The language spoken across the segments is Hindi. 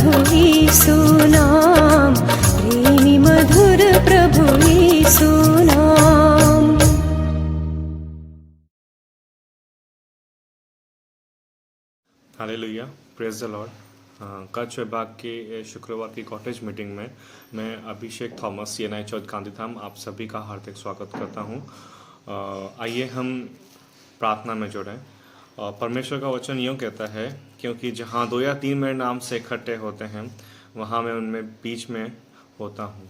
प्रभु यीशु नाम, प्रेमी मधुर प्रभु यीशु नाम। Hallelujah, praise the Lord. Kutch विभाग के शुक्रवार की कॉटेज मीटिंग में मैं अभिषेक थॉमस CNI चर्च गांधीधाम आप सभी का हार्दिक स्वागत करता हूं। आइए हम प्रार्थना में जुड़ें। परमेश्वर का वचन यूँ कहता है, क्योंकि जहाँ 2 या 3 मेरे नाम से इकट्ठे होते हैं वहाँ मैं उनमें बीच में होता हूँ।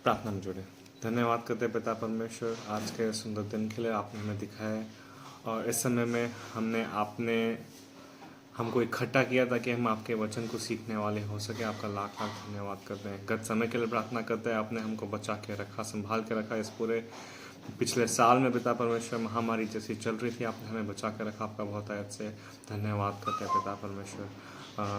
प्रार्थना में जुड़े। धन्यवाद करते हैं पिता परमेश्वर, आज के सुंदर दिन के लिए आपने हमें दिखाया और इस समय में आपने हमको इकट्ठा किया ताकि हम आपके वचन को सीखने वाले हो सके। आपका लाख लाख धन्यवाद करते हैं। गत समय के लिए प्रार्थना करते हैं, आपने हमको बचा के रखा, संभाल के रखा। इस पूरे पिछले साल में पिता परमेश्वर महामारी जैसी चल रही थी, आपने हमें बचा के रखा। आपका बहुत आयत से धन्यवाद करते हैं पिता परमेश्वर।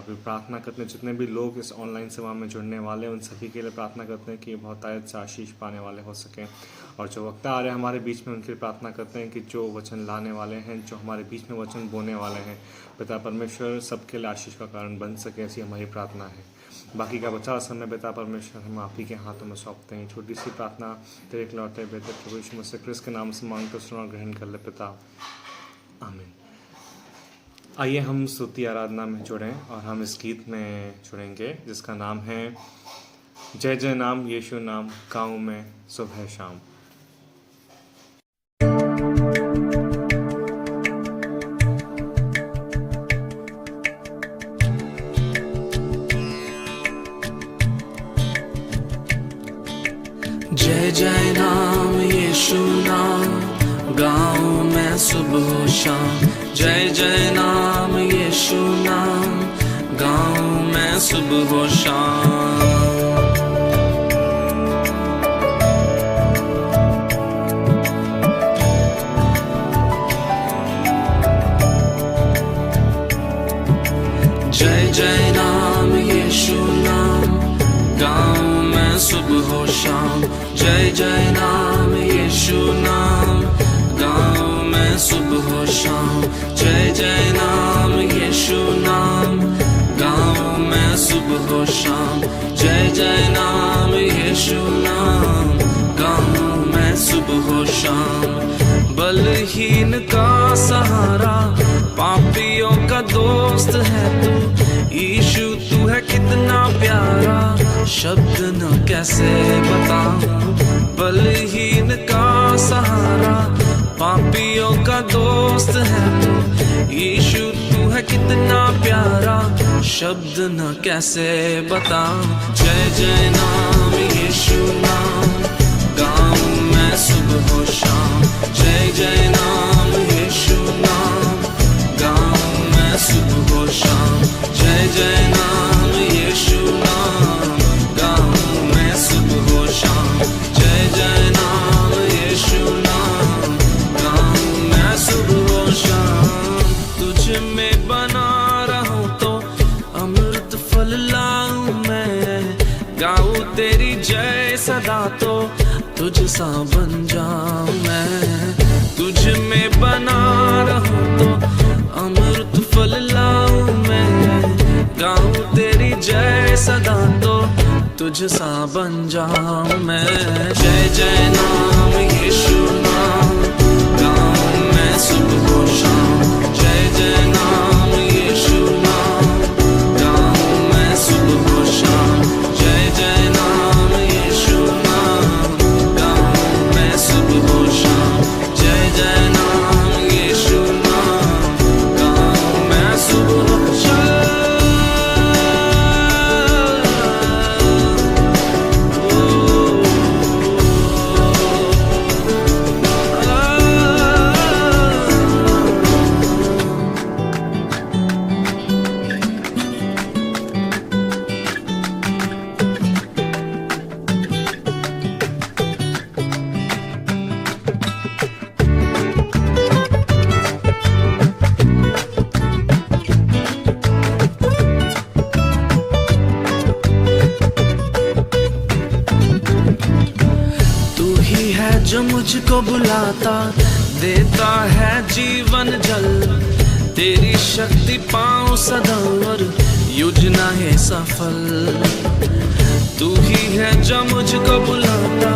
फिर प्रार्थना करते हैं जितने भी लोग इस ऑनलाइन सेवा में जुड़ने वाले हैं उन सभी के लिए प्रार्थना करते हैं कि बहुत आयत से आशीष पाने वाले हो सकें। और जो वक्ता आ रहे हैं हमारे बीच में उनकी प्रार्थना करते हैं कि जो वचन लाने वाले हैं, जो हमारे बीच में वचन बोने वाले हैं, पिता परमेश्वर सबके लिए आशीष का कारण बन सके, ऐसी हमारी प्रार्थना है। बाकी का बचा समय पिता परमेश्वर हम आप ही के हाथों में सौंपते हैं। छोटी सी प्रार्थना तेरे इकलौते बेटे प्रभु यीशु मसीह क्रिस्त के नाम से मांगते सुना ग्रहण कर ले पिता, आमीन। आइए हम स्तुति आराधना में जुड़ें और हम इस गीत में जुड़ेंगे जिसका नाम है जय जय नाम यीशु नाम, गाँव में सुबह शाम। जय जय नाम यीशु नाम, गाँव में सुबह शाम। जय जय नाम यीशु नाम, गाँव में सुबह शाम। जय जय नाम यीशु नाम, गाँव में सुबह शाम। जय जय नाम यीशु नाम, गाँव में सुबह शाम। जय जय नाम यीशु नाम, गाँव में सुबह शाम। जय जय नाम यीशु नाम, गाँव में सुबह शाम। बलहीन का सहारा, पापियों का दोस्त है तू यीशु, तू है कितना प्यारा, शब्द न कैसे बताऊं। बलहीन का सहारा, पापियों का दोस्त है तू यीशु, तू है कितना प्यारा, शब्द न कैसे बताऊं। जय जय नाम यीशु नाम, गाँव में सुबह शाम। जय जय नाम यीशु नाम, गाँव में सुबह शाम। जय जय नाम यीशु नाम, गाँव में सुबह शाम। जय जय नाम यीशु नाम, गाँव में सुबह शाम। तुझ में बना रहूं तो अमृत फल लाऊं मैं, गाऊं तेरी जय सदा तो तुझ सा बन जाऊं मैं। तुझ में बना रहूं तो अमृत फल लाऊं मैं, गाऊं तेरी जय सदा तो तुझ सा बन जाऊं मैं। जय जय नाम यीशु नाम, गाऊं मैं सुबह शाम। जय जय नाम यीशु नाम, गाऊं मैं सुबह शाम। जय जय नाम यीशु नाम, गाऊं मैं सुबह शाम। जय जय नाम यीशु नाम, गाऊं मैं सुबह शाम। जो मुझको बुलाता, देता है जीवन जल। तेरी शक्ति पाऊं सदा और योजना है सफल, तू ही है जो मुझको बुलाता,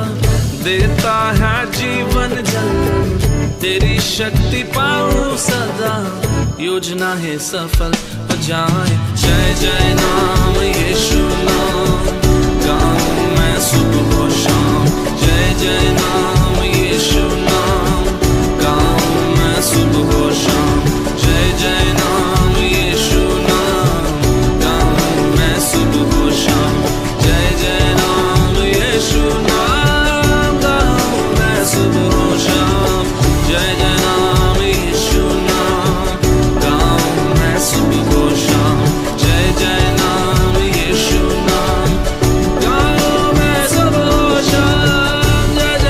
देता है जीवन जल, तेरी शक्ति पाऊं सदा। योजना है सफल हो जाए, जय जय नाम यीशु नाम, गाऊं मैं सुबह और शाम। जय जय नाम यीशु नाम, गाऊं मैं सुबह और शाम। जय जय नाम यीशु नाम, गाऊं मैं सुबह और शाम। जय जय नाम यीशु नाम, गाऊं मैं सुबह और शाम। जय जय नाम यीशु नाम, गाऊं मैं सुबह और शाम। जय जय नाम यीशु नाम, गाऊं मैं सुबह और शाम।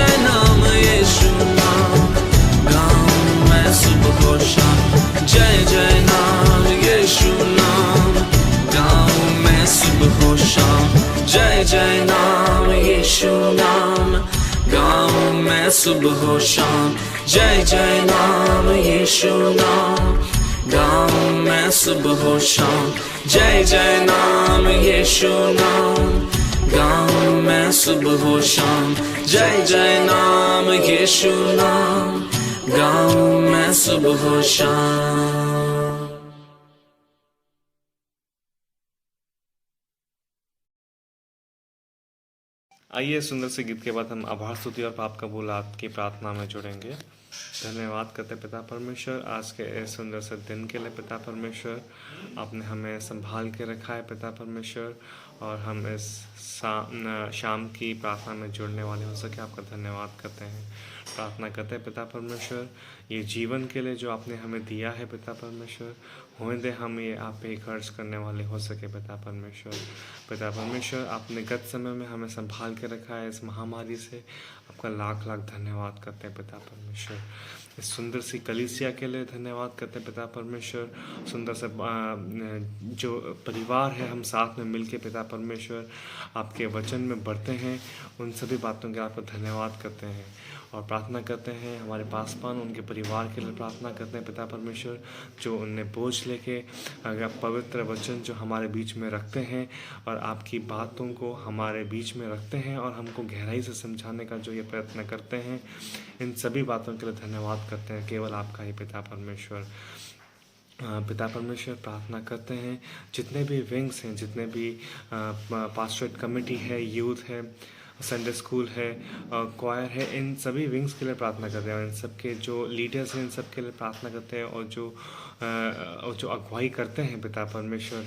जय जय नाम यीशु नाम, गाऊं मैं सुबह और शाम। जय जय नाम यीशु नाम, गाऊं मैं सुबह और शाम। जय जय नाम यीशु नाम, गाऊं मैं सुबह और शाम। जय जय नाम यीशु नाम, गाऊं मैं सुबह और शाम। जय जय नाम यीशु नाम, गाऊं मैं सुबह और शाम। जय जय नाम यीशु नाम, गाऊं मैं सुबह और शाम। आइए सुंदर से गीत के बाद हम आभार स्तुति और पाप कबूलात की प्रार्थना में जुड़ेंगे। धन्यवाद करते पिता परमेश्वर आज के इस सुंदर से दिन के लिए। पिता परमेश्वर आपने हमें संभाल के रखा है पिता परमेश्वर, और हम इस शाम की प्रार्थना में जुड़ने वाले हो सके आपका धन्यवाद करते हैं। प्रार्थना करते हैं पिता परमेश्वर ये जीवन के लिए जो आपने हमें दिया है पिता परमेश्वर, होने दे हम ये आप पे खर्च करने वाले हो सके पिता परमेश्वर। पिता परमेश्वर आपने गत समय में हमें संभाल के रखा है इस महामारी से, आपका लाख लाख धन्यवाद करते हैं पिता परमेश्वर। इस सुंदर सी कलीसिया के लिए धन्यवाद करते हैं पिता परमेश्वर। सुंदर से जो परिवार है हम साथ में मिलके पिता परमेश्वर आपके वचन में बढ़ते हैं, उन सभी बातों के आपको धन्यवाद करते हैं और प्रार्थना करते हैं हमारे पासपान उनके परिवार के लिए प्रार्थना करते हैं पिता परमेश्वर, जो उन्हें बोझ लेके पवित्र वचन जो हमारे बीच में रखते हैं और आपकी बातों को हमारे बीच में रखते हैं और हमको गहराई से समझाने का जो ये प्रयत्न करते हैं, इन सभी बातों के लिए धन्यवाद करते हैं केवल आपका ही पिता परमेश्वर। पिता परमेश्वर प्रार्थना करते हैं जितने भी विंग्स हैं, जितने भी पास्टरेट कमेटी है, यूथ है, संडे स्कूल है, क्वायर है, इन सभी विंग्स के लिए प्रार्थना करते हैं और इन सब के जो लीडर्स हैं इन सब के लिए प्रार्थना करते हैं और जो अगुवाई करते हैं पिता परमेश्वर,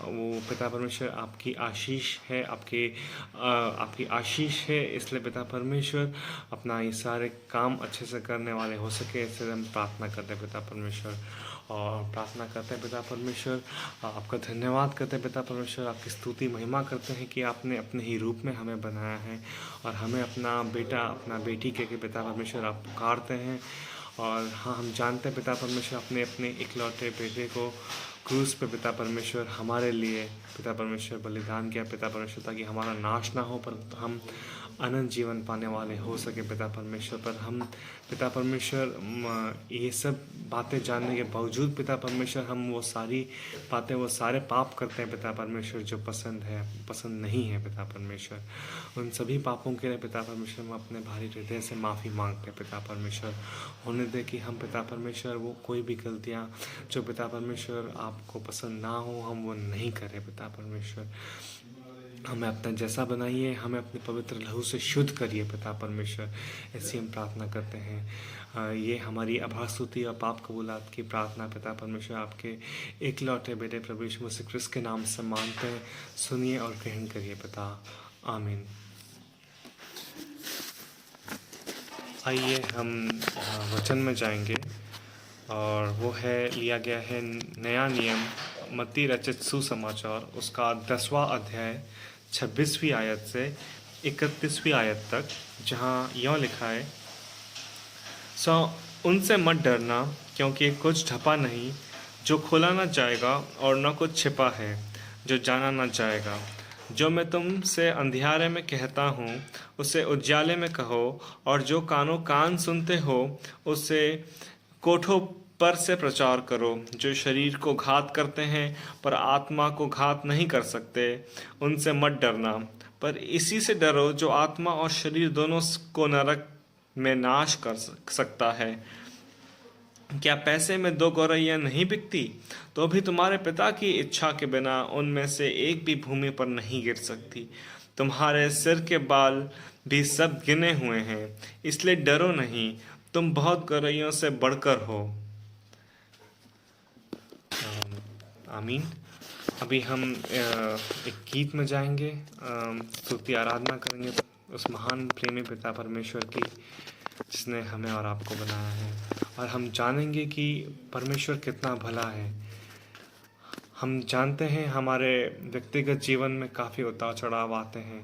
वो पिता परमेश्वर आपकी आशीष है, आपकी आशीष है, इसलिए पिता परमेश्वर अपना ये सारे काम अच्छे से करने वाले हो सके, इसलिए हम प्रार्थना करते हैं पिता परमेश्वर। और प्रार्थना करते हैं पिता परमेश्वर, आपका धन्यवाद करते हैं पिता परमेश्वर, आपकी स्तुति महिमा करते हैं कि आपने अपने ही रूप में हमें बनाया है और हमें अपना बेटा अपना बेटी के पिता परमेश्वर आप पुकारते हैं। और हाँ, हम जानते हैं पिता परमेश्वर आपने अपने इकलौते बेटे को क्रूस पे पिता परमेश्वर हमारे लिए पिता परमेश्वर बलिदान किया पिता परमेश्वर, ताकि हमारा नाश ना हो पर हम अनंत जीवन पाने वाले हो सके पिता परमेश्वर। पर हम पिता परमेश्वर ये सब बातें जानने के बावजूद पिता परमेश्वर हम वो सारी बातें वो सारे पाप करते हैं पिता परमेश्वर जो पसंद नहीं है पिता परमेश्वर। उन सभी पापों के लिए पिता परमेश्वर हम अपने भारी हृदय से माफ़ी मांगते हैं पिता परमेश्वर। होने दे कि हम पिता परमेश्वर वो कोई भी गलतियाँ जो पिता परमेश्वर आपको पसंद ना हो हम वो नहीं करें पिता परमेश्वर। हमें अपना जैसा बनाइए, हमें अपने पवित्र लहू से शुद्ध करिए पिता परमेश्वर, ऐसी हम प्रार्थना करते हैं। ये हमारी आभार स्तुति और पाप कबूलात की प्रार्थना पिता परमेश्वर आपके एकलौते बेटे प्रभु यीशु मसीह क्रिस्त के नाम से मांगते हैं, सुनिए और ग्रहण करिए पिता, आमीन। आइए हम वचन में जाएंगे और वो है लिया गया है नया नियम मत्ती रचित सुसमाचार, उसका 10वां अध्याय 26वीं आयत से 31वीं आयत तक, जहाँ यूँ लिखा है, सो उनसे मत डरना, क्योंकि कुछ ढपा नहीं जो खोला न जाएगा और न कुछ छिपा है जो जाना न जाएगा। जो मैं तुमसे अंधियारे में कहता हूँ उसे उजाले में कहो, और जो कानों कान सुनते हो उसे कोठों पर से प्रचार करो। जो शरीर को घात करते हैं पर आत्मा को घात नहीं कर सकते, उनसे मत डरना, पर इसी से डरो जो आत्मा और शरीर दोनों को नरक में नाश कर सकता है। क्या पैसे में 2 गौरैया नहीं बिकती? तो भी तुम्हारे पिता की इच्छा के बिना उनमें से एक भी भूमि पर नहीं गिर सकती। तुम्हारे सिर के बाल भी सब गिने हुए हैं, इसलिए डरो नहीं, तुम बहुत गौरैयों से बढ़कर हो। आमीन। अभी हम एक गीत में जाएंगे, स्तुति आराधना करेंगे उस महान प्रेमी पिता परमेश्वर की जिसने हमें और आपको बनाया है, और हम जानेंगे कि परमेश्वर कितना भला है। हम जानते हैं हमारे व्यक्तिगत जीवन में काफ़ी उतार चढ़ाव आते हैं।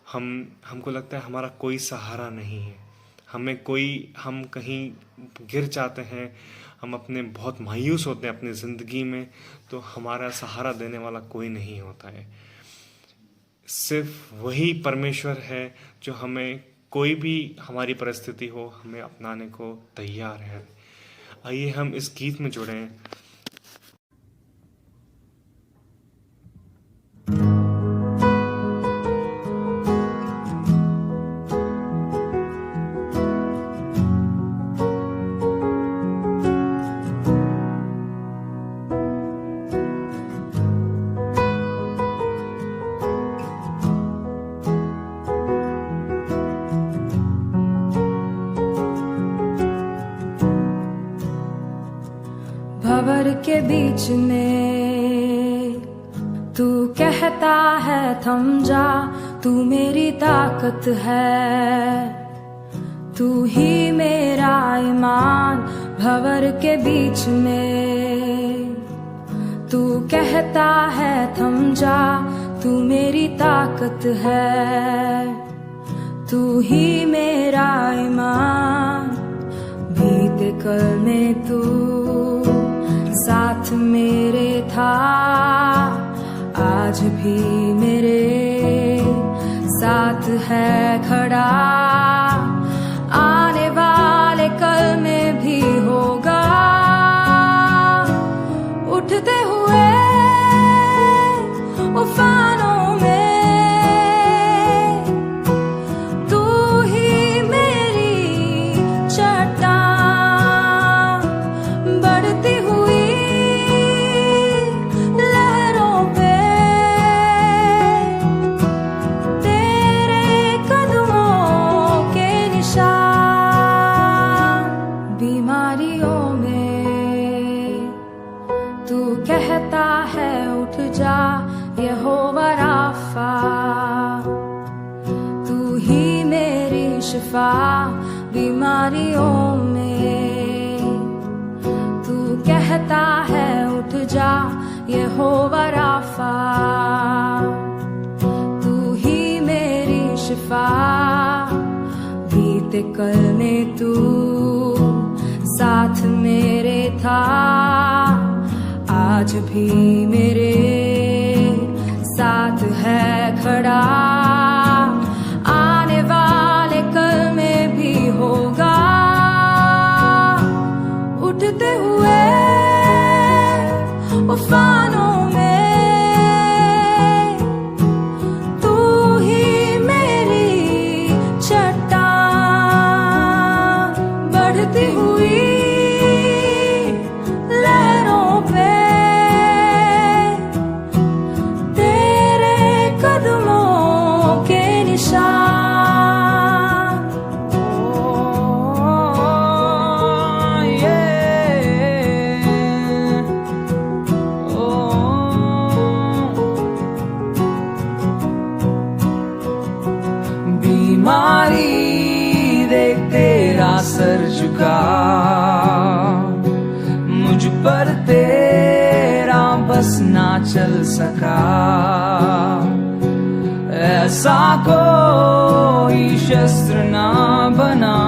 हमको लगता है हमारा कोई सहारा नहीं है, हम कहीं गिर जाते हैं, हम अपने बहुत मायूस होते हैं अपनी ज़िंदगी में, तो हमारा सहारा देने वाला कोई नहीं होता है। सिर्फ वही परमेश्वर है जो हमें कोई भी हमारी परिस्थिति हो हमें अपनाने को तैयार है। आइए हम इस गीत में जुड़ें। भंवर के बीच में तू कहता है थम जा, तू मेरी ताकत है, तू ही मेरा ईमान। भंवर के बीच में तू कहता है थम जा, तू मेरी ताकत है, तू ही मेरा ईमान। बीते कल में तू साथ मेरे था, आज भी मेरे साथ है खड़ा, आने वाले कल में भी होगा। उठते हुए उफानों में तू ही मेरी चट्टान, बढ़ती हुई कहता है उठ जा यहोवा राफा, तू ही मेरी शिफा। बीमारियों में तू कहता है उठ जा यहोवा राफा, तू ही मेरी शिफा। बीते कल में तू साथ मेरे था, आज भी मेरे साथ है खड़ा, आने वाले कल में भी होगा। उठते हुए उफानों में तू ही मेरी चट्टान, बढ़ती हुई सर झुका, मुझ पर तेरा बस ना चल सका। ऐसा कोई शस्त्र ना बना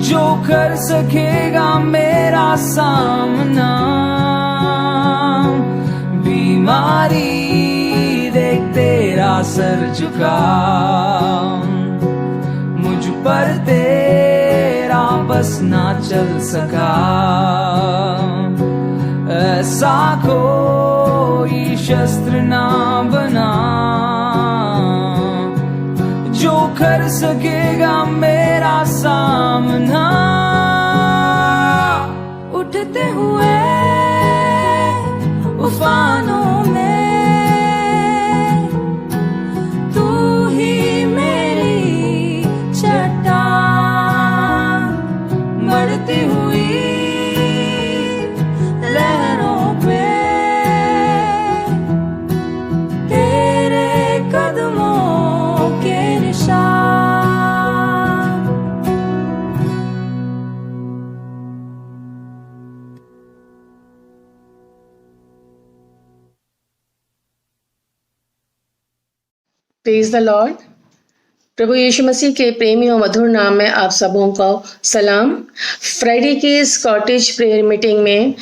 जो कर सकेगा मेरा सामना। बीमारी देख तेरा सर झुका, मुझ पर तेरा बस बस ना चल सका। ऐसा कोई शस्त्र ना बना जो कर सकेगा मेरा सामना। उठते हुए उफानों में तू ही मेरी चट्टान, बढ़ती हुई लहरों पे तेरे कदमों के निशान। Praise the Lord. प्रभु यीशु मसीह के प्रेमी और मधुर नाम में आप सबों को सलाम। फ्राइडे की इस कॉटेज प्रेयर मीटिंग में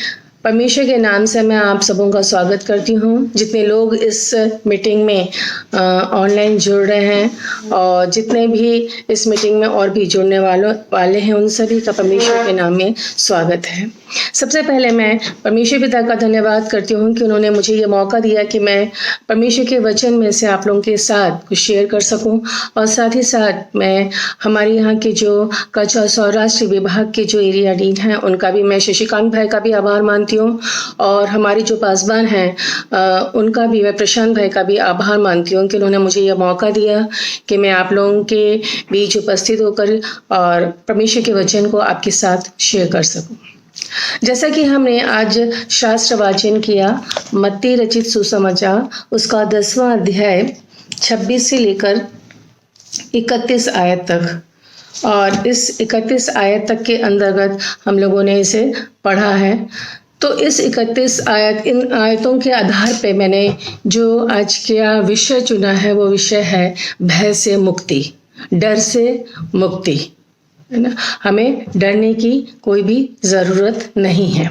परमेश्वर के नाम से मैं आप सबों का स्वागत करती हूँ। जितने लोग इस मीटिंग में ऑनलाइन जुड़ रहे हैं और जितने भी इस मीटिंग में और भी जुड़ने वाले हैं, उन सभी का परमेश्वर के नाम में स्वागत है। सबसे पहले मैं परमेश्वर पिता का धन्यवाद करती हूँ कि उन्होंने मुझे ये मौका दिया कि मैं परमेश्वर के वचन में से आप लोगों के साथ कुछ शेयर कर सकूं, और साथ ही साथ मैं हमारे यहाँ के जो कच्छ और सौराष्ट्र विभाग के जो एरिया डीन हैं उनका भी, मैं शशिकांत भाई का भी आभार मानती हूँ, और हमारी जो पासबान हैं उनका भी, मैं प्रशांत भाई का भी आभार मानती हूँ कि उन्होंने मुझे यह मौका दिया कि मैं आप लोगों के बीच उपस्थित होकर और परमेश्वर के वचन को आपके साथ शेयर कर सकूं। जैसा कि हमने आज शास्त्र वाचन किया मत्ती रचित सुसमाचार उसका 10वां अध्याय 26 से लेकर 31 आयत तक, और इस 31 आयत तक के अंतर्गत हम लोगों ने इसे पढ़ा है। तो इस 31 आयत, इन आयतों के आधार पे मैंने जो आज का विषय चुना है वो विषय है भय से मुक्ति, डर से मुक्ति, है ना। हमें डरने की कोई भी ज़रूरत नहीं है,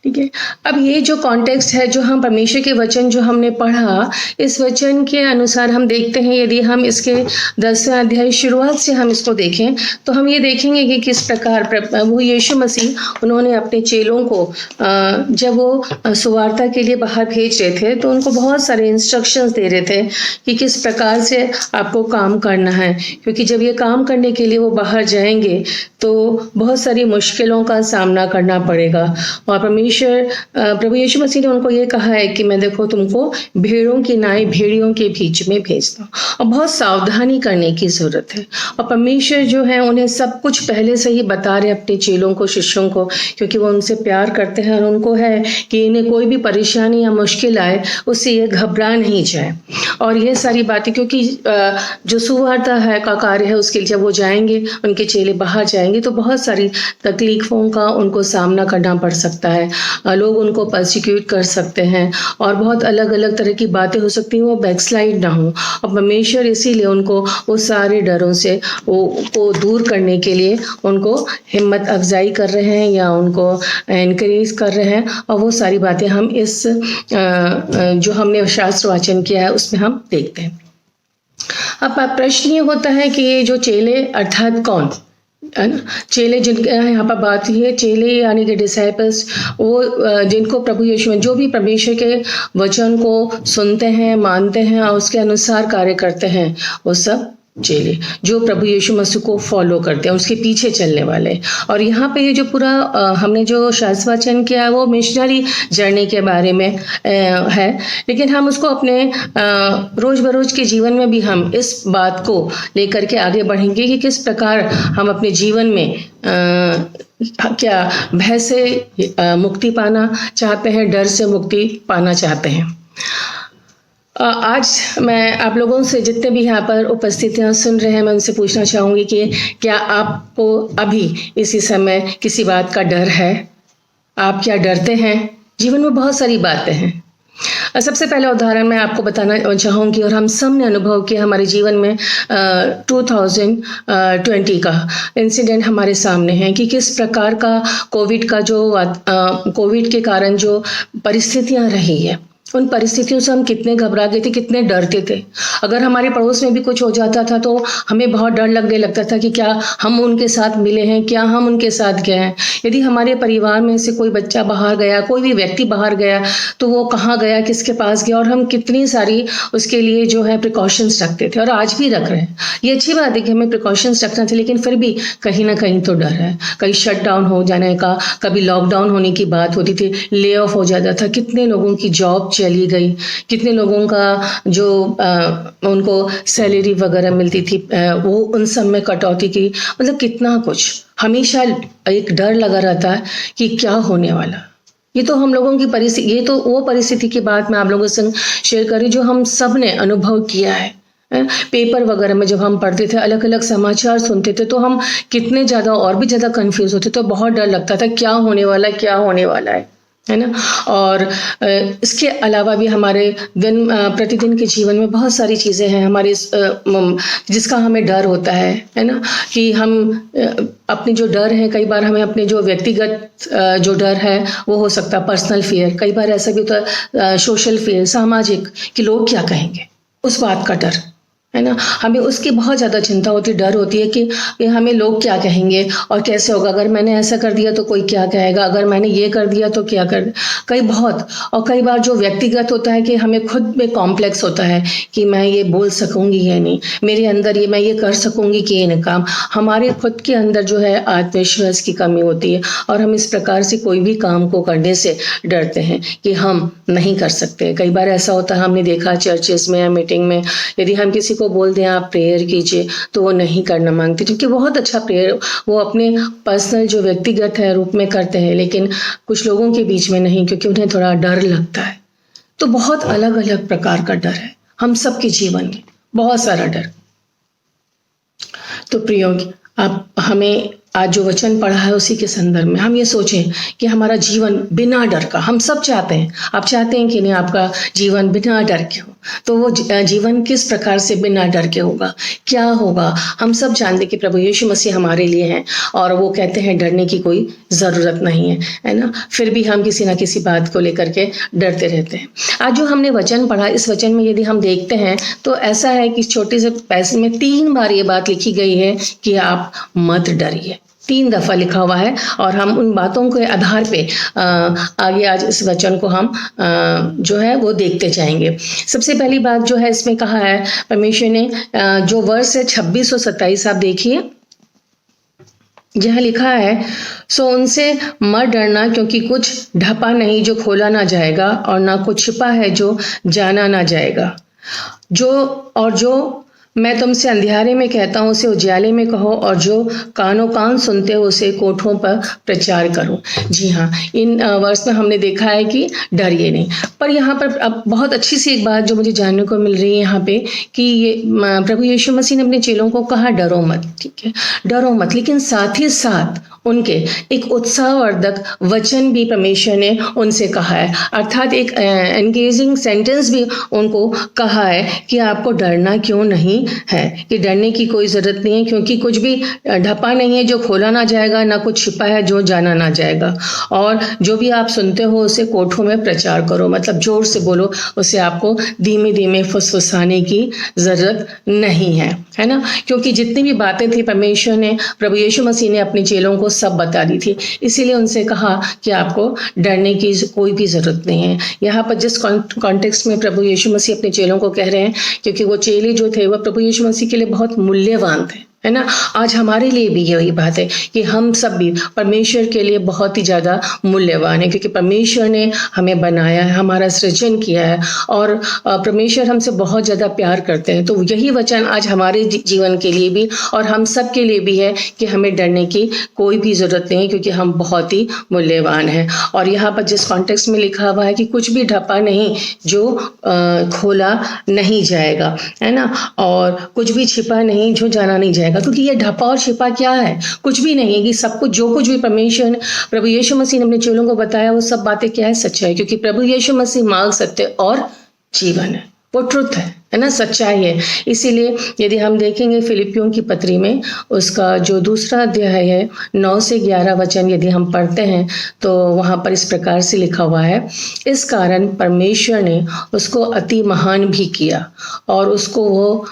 ठीक है। अब ये जो कॉन्टेक्स्ट है, जो हम परमेश्वर के वचन जो हमने पढ़ा, इस वचन के अनुसार हम देखते हैं, यदि हम इसके 10वें अध्याय शुरुआत से हम इसको देखें तो हम ये देखेंगे कि किस प्रकार वो यीशु मसीह उन्होंने अपने चेलों को जब वो सुवार्ता के लिए बाहर भेज रहे थे तो उनको बहुत सारे इंस्ट्रक्शंस दे रहे थे कि किस प्रकार से आपको काम करना है, क्योंकि जब ये काम करने के लिए वो बाहर जाएंगे तो बहुत सारी मुश्किलों का सामना करना पड़ेगा। और परमेश्वर प्रभु यीशु मसीह ने उनको ये कहा है कि मैं देखो तुमको भेड़ों की नाई भेड़ियों के बीच में भेजता हूँ, और बहुत सावधानी करने की जरूरत है। और परमेश्वर जो है उन्हें सब कुछ पहले से ही बता रहे अपने चेलों को, शिष्यों को, क्योंकि वो उनसे प्यार करते हैं और उनको है कि इन्हें कोई भी परेशानी या मुश्किल आए उससे ये घबरा नहीं जाए। और ये सारी बातें, क्योंकि जो सुवार्ता है का कार्य है उसके लिए जब वो जाएंगे, उनके चेले बाहर जाएंगे तो बहुत सारी तकलीफों का उनको सामना करना पड़ सकता है। लोग उनको पर्सिक्यूट कर सकते हैं और बहुत अलग अलग तरह की बातें हो सकती हैं, वो बैकस्लाइड ना हो। और परमेश्वर इसीलिए उनको वो सारे डरों से को दूर करने के लिए उनको हिम्मत अफजाई कर रहे हैं या उनको इनकरेज कर रहे हैं। और वो सारी बातें हम इस जो हमने शास्त्र वाचन किया है उसमें हम देखते हैं। अब प्रश्न ये होता है कि ये जो चेले अर्थात कौन है ना, चेले जिनके यहाँ पर बात हुई है, चेले यानी कि डिसाइपल्स, वो जिनको प्रभु यीशु जो भी परमेश्वर के वचन को सुनते हैं, मानते हैं और उसके अनुसार कार्य करते हैं, वो सब चेले जो प्रभु यीशु मसीह को फॉलो करते हैं, उसके पीछे चलने वाले। और यहाँ पे ये जो पूरा हमने जो शास्त्र वाचन किया है वो मिशनरी जर्नी के बारे में है, लेकिन हम उसको अपने रोज बरोज के जीवन में भी हम इस बात को लेकर के आगे बढ़ेंगे कि किस प्रकार हम अपने जीवन में क्या भय से मुक्ति पाना चाहते हैं, डर से मुक्ति पाना चाहते हैं। आज मैं आप लोगों से, जितने भी यहाँ पर उपस्थित हैं सुन रहे हैं, मैं उनसे पूछना चाहूँगी कि क्या आपको अभी इसी समय किसी बात का डर है? आप क्या डरते हैं? जीवन में बहुत सारी बातें हैं। सबसे पहला उदाहरण मैं आपको बताना चाहूँगी, और हम सब ने अनुभव किया हमारे जीवन में 2020 का इंसिडेंट हमारे सामने है कि किस प्रकार का कोविड के कारण जो परिस्थितियाँ रही है, उन परिस्थितियों से हम कितने घबरा गए थे, कितने डरते थे। अगर हमारे पड़ोस में भी कुछ हो जाता था तो हमें बहुत डर लगने लगता था कि क्या हम उनके साथ मिले हैं, क्या हम उनके साथ गए हैं। यदि हमारे परिवार में से कोई बच्चा बाहर गया, कोई भी व्यक्ति बाहर गया, तो वो कहाँ गया, किसके पास गया, और हम कितनी सारी उसके लिए जो है प्रिकॉशंस रखते थे, और आज भी रख रहे हैं। ये अच्छी बात है कि हमें प्रिकॉशंस रखना चाहिए, लेकिन फिर भी कहीं ना कहीं तो डर है। कहीं शट डाउन हो जाने का, कभी लॉकडाउन होने की बात होती थी, ले ऑफ हो जाता था, कितने लोगों की जॉब चली गई, कितने लोगों का जो उनको सैलरी वगैरह मिलती थी वो उन सब में कटौती की, मतलब कितना कुछ। हमेशा एक डर लगा रहता है कि क्या होने वाला। ये तो हम लोगों की परिस्थिति, ये तो वो परिस्थिति की बात मैं आप लोगों से शेयर करी जो हम सब ने अनुभव किया है। पेपर वगैरह में जब हम पढ़ते थे, अलग अलग समाचार सुनते थे, तो हम कितने ज़्यादा और भी ज़्यादा कंफ्यूज होते, तो बहुत डर लगता था क्या होने वाला है, क्या होने वाला है ना। और इसके अलावा भी हमारे प्रतिदिन के जीवन में बहुत सारी चीज़ें हैं हमारे जिसका हमें डर होता है ना, कि हम अपने जो डर है, कई बार हमें अपने जो व्यक्तिगत जो डर है वो हो सकता है पर्सनल फियर, कई बार ऐसा भी होता है सोशल फियर, सामाजिक, कि लोग क्या कहेंगे, उस बात का डर है ना। हमें उसकी बहुत ज़्यादा चिंता होती है, डर होती है कि हमें लोग क्या कहेंगे और कैसे होगा, अगर मैंने ऐसा कर दिया तो कोई क्या कहेगा, अगर मैंने ये कर दिया तो क्या कर, कई बार जो व्यक्तिगत होता है कि हमें खुद में कॉम्प्लेक्स होता है कि मैं ये बोल सकूंगी या नहीं, मेरे अंदर ये मैं ये कर सकूंगी कि ये नहीं काम। हमारे खुद के अंदर जो है आत्मविश्वास की कमी होती है और हम इस प्रकार से कोई भी काम को करने से डरते हैं कि हम नहीं कर सकते। कई बार ऐसा होता है, हमने देखा चर्चेस में या मीटिंग में, यदि हम किसी को बोल दें आप प्रेयर कीजिए तो वो नहीं करना मांगते, क्योंकि बहुत अच्छा प्रेयर वो अपने पर्सनल जो व्यक्तिगत है रूप में करते हैं, लेकिन कुछ लोगों के बीच में नहीं, क्योंकि उन्हें थोड़ा डर लगता है। तो बहुत अलग अलग प्रकार का डर है हम सबके जीवन में, बहुत सारा डर। तो प्रियो, आप हमें आज जो वचन पढ़ा है उसी के संदर्भ में हम ये सोचें कि हमारा जीवन बिना डर का, हम सब चाहते हैं, आप चाहते हैं कि नहीं आपका जीवन बिना डर के हो, तो वो जीवन किस प्रकार से बिना डर के होगा, क्या होगा। हम सब जानते हैं कि प्रभु यीशु मसीह हमारे लिए हैं और वो कहते हैं डरने की कोई ज़रूरत नहीं है ना। फिर भी हम किसी ना किसी बात को लेकर के डरते रहते हैं। आज जो हमने वचन पढ़ा, इस वचन में यदि हम देखते हैं तो ऐसा है कि छोटे से पैसे में 3 बार ये बात लिखी गई है कि आप मत डरिए, 3 दफा लिखा हुआ है, और हम उन बातों के आधार पे आगे आज इस वचन को हम जो है वो देखते जाएंगे। सबसे पहली बात जो है इसमें कहा है परमेश्वर ने, जो वर्ष है 26 और 27, आप देखिए, जहाँ लिखा है, सो उनसे मत डरना, क्योंकि कुछ ढपा नहीं जो खोला ना जाएगा, और ना कुछ छिपा है जो जाना ना जाएगा। जो मैं तुमसे अंधियारे में कहता हूँ उसे उजाले में कहो, और जो कान सुनते हो उसे कोठों पर प्रचार करो। जी हाँ, इन वर्ष में हमने देखा है कि डरिए नहीं। पर यहाँ पर अब बहुत अच्छी सी एक बात जो मुझे जानने को मिल रही है यहाँ पे, कि ये प्रभु यीशु मसीह ने अपने चेलों को कहा डरो मत, ठीक है, डरो मत, लेकिन साथ ही साथ उनके एक उत्साहवर्धक वचन भी परमेश्वर ने उनसे कहा है, अर्थात एक एंगेजिंग सेंटेंस भी उनको कहा है कि आपको डरना क्यों नहीं है, कि डरने की कोई ज़रूरत नहीं है, क्योंकि कुछ भी ढपा नहीं है जो खोला ना जाएगा, ना कुछ छिपा है जो जाना ना जाएगा। और जो भी आप सुनते हो उसे कोठों में प्रचार करो, मतलब जोर से बोलो, उसे आपको धीमे धीमे फुसफुसाने की ज़रूरत नहीं है ना। क्योंकि जितनी भी बातें थी परमेश्वर ने, प्रभु यीशु मसीह ने अपने चेलों को सब बता दी थी, इसीलिए उनसे कहा कि आपको डरने की कोई भी ज़रूरत नहीं है। यहाँ पर जिस कॉन्टेक्स्ट में प्रभु यीशु मसीह अपने चेलों को कह रहे हैं, क्योंकि वो चेले जो थे वो प्रभु यीशु मसीह के लिए बहुत मूल्यवान थे, है ना। आज हमारे लिए भी यही बात है कि हम सब भी परमेश्वर के लिए बहुत ही ज़्यादा मूल्यवान है, क्योंकि परमेश्वर ने हमें बनाया है, हमारा सृजन किया है, और परमेश्वर हमसे बहुत ज़्यादा प्यार करते हैं। तो यही वचन आज हमारे जीवन के लिए भी और हम सब के लिए भी है कि हमें डरने की कोई भी ज़रूरत नहीं है, क्योंकि हम बहुत ही मूल्यवान हैं। और यहाँ पर जिस कॉन्टेक्स्ट में लिखा हुआ है कि कुछ भी ढपा नहीं जो खोला नहीं जाएगा, है ना, और कुछ भी छिपा नहीं जो जाना नहीं जाएगा, क्योंकि ये ढपा और छिपा क्या है, कुछ भी नहीं है। कि सब कुछ, जो कुछ भी परमेश्वर ने, प्रभु यीशु मसीह ने अपने चेलों को बताया, वो सब बातें क्या है, सच्चाई, क्योंकि प्रभु यीशु मसीह मार्ग, सत्य और जीवन है, वो ट्रुथ है। है ना, सच्चाई है। इसीलिए यदि हम देखेंगे फिलिपियों की पत्री में उसका जो दूसरा अध्याय है 9 से 11 वचन यदि हम पढ़ते हैं तो वहाँ पर इस प्रकार से लिखा हुआ है, इस कारण परमेश्वर ने उसको अति महान भी किया और उसको वो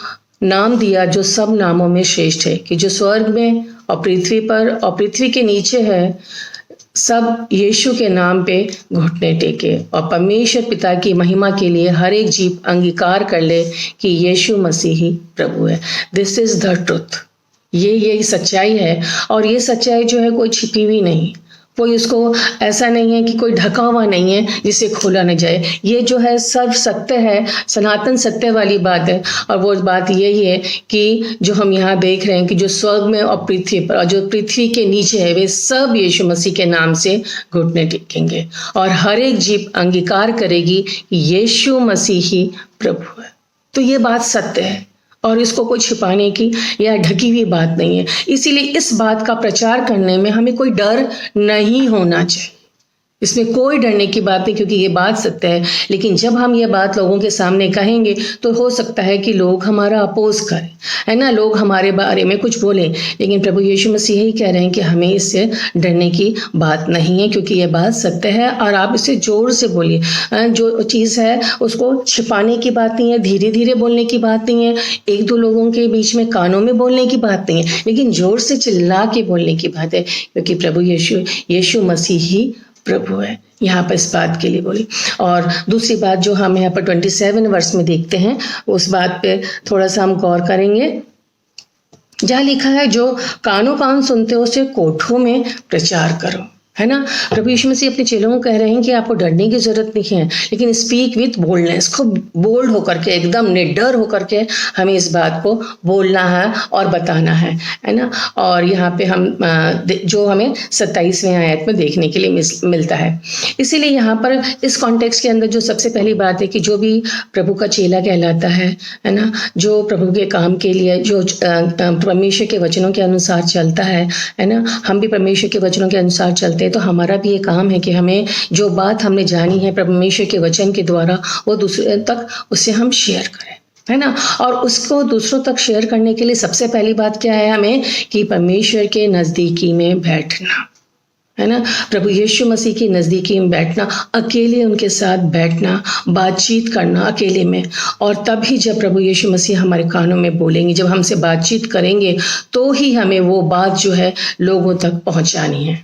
नाम दिया जो सब नामों में श्रेष्ठ है, कि जो स्वर्ग में और पृथ्वी पर और पृथ्वी के नीचे है सब यीशु के नाम पे घुटने टेके और परमेश्वर पिता की महिमा के लिए हर एक जीव अंगीकार कर ले कि यीशु मसीह ही प्रभु है। This is the truth. ये सच्चाई है और ये सच्चाई जो है कोई छिपी हुई नहीं, कोई उसको ऐसा नहीं है कि कोई ढका हुआ नहीं है जिसे खोला न जाए। ये जो है सर्व सत्य है, सनातन सत्य वाली बात है। और वो बात यही है कि जो हम यहाँ देख रहे हैं कि जो स्वर्ग में और पृथ्वी पर और जो पृथ्वी के नीचे है वे सब यीशु मसीह के नाम से घुटने टेकेंगे और हर एक जीव अंगीकार करेगी कि यीशु मसीह ही प्रभु है। तो ये बात सत्य है और इसको कोई छिपाने की या ढकी हुई बात नहीं है। इसीलिए इस बात का प्रचार करने में हमें कोई डर नहीं होना चाहिए, इसमें कोई डरने की बात नहीं, क्योंकि ये बात सत्य है। लेकिन जब हम ये बात लोगों के सामने कहेंगे तो हो सकता है कि लोग हमारा अपोज करें, है ना, लोग हमारे बारे में कुछ बोलें। लेकिन प्रभु यीशु मसीह यही कह रहे हैं कि हमें इससे डरने की बात नहीं है, क्योंकि ये बात सत्य है और आप इसे जोर से बोलिए। जो चीज़ है उसको छिपाने की बात नहीं है, धीरे धीरे बोलने की बात नहीं है, एक दो लोगों के बीच में कानों में बोलने की बात नहीं है, लेकिन जोर से चिल्ला के बोलने की बात है, क्योंकि प्रभु यीशु मसीह ही प्रभु है। यहाँ पर इस बात के लिए बोली। और दूसरी बात जो हम यहाँ पर 27 वर्ष में देखते हैं उस बात पे थोड़ा सा हम गौर करेंगे, जहाँ लिखा है जो कान सुनते हो उसे कोठों में प्रचार करो, है ना। प्रभु यीशु मसीह अपने चेलों को कह रहे हैं कि आपको डरने की जरूरत नहीं है, लेकिन स्पीक विथ बोल्डनेस, खूब बोल्ड होकर के, एकदम निडर होकर के हमें इस बात को बोलना है और बताना है ना। और यहाँ पे हम जो हमें 27वें आयत में देखने के लिए मिलता है। इसीलिए यहाँ पर इस कॉन्टेक्स्ट के अंदर जो सबसे पहली बात है कि जो भी प्रभु का चेला कहलाता है ना, जो प्रभु के काम के लिए जो परमेश्वर के वचनों के अनुसार चलता है ना, हम भी परमेश्वर के वचनों के अनुसार चलते तो हमारा भी ये काम है कि हमें जो बात हमने जानी है परमेश्वर के वचन के द्वारा वो दूसरे तक उससे हम शेयर करें, है ना। और उसको दूसरों तक शेयर करने के लिए सबसे पहली बात क्या है हमें, कि परमेश्वर के नजदीकी में बैठना, है ना। प्रभु यीशु मसीह की नजदीकी में बैठना, अकेले उनके साथ बैठना, बातचीत करना अकेले में। और तभी जब प्रभु यीशु मसीह हमारे कानों में बोलेंगे, जब हमसे बातचीत करेंगे, तो ही हमें वो बात जो है लोगों तक पहुंचानी है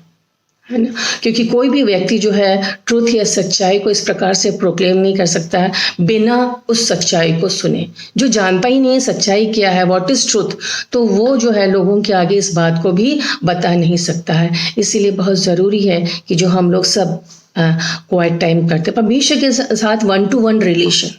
ना। क्योंकि कोई भी व्यक्ति जो है ट्रूथ या सच्चाई को इस प्रकार से प्रोक्लेम नहीं कर सकता है बिना उस सच्चाई को सुने। जो जानता ही नहीं है सच्चाई क्या है, व्हाट इज ट्रूथ, तो वो जो है लोगों के आगे इस बात को भी बता नहीं सकता है। इसीलिए बहुत ज़रूरी है कि जो हम लोग सब क्वाइट टाइम करते हैं परमेश्वर के साथ 1-to-1 रिलेशन,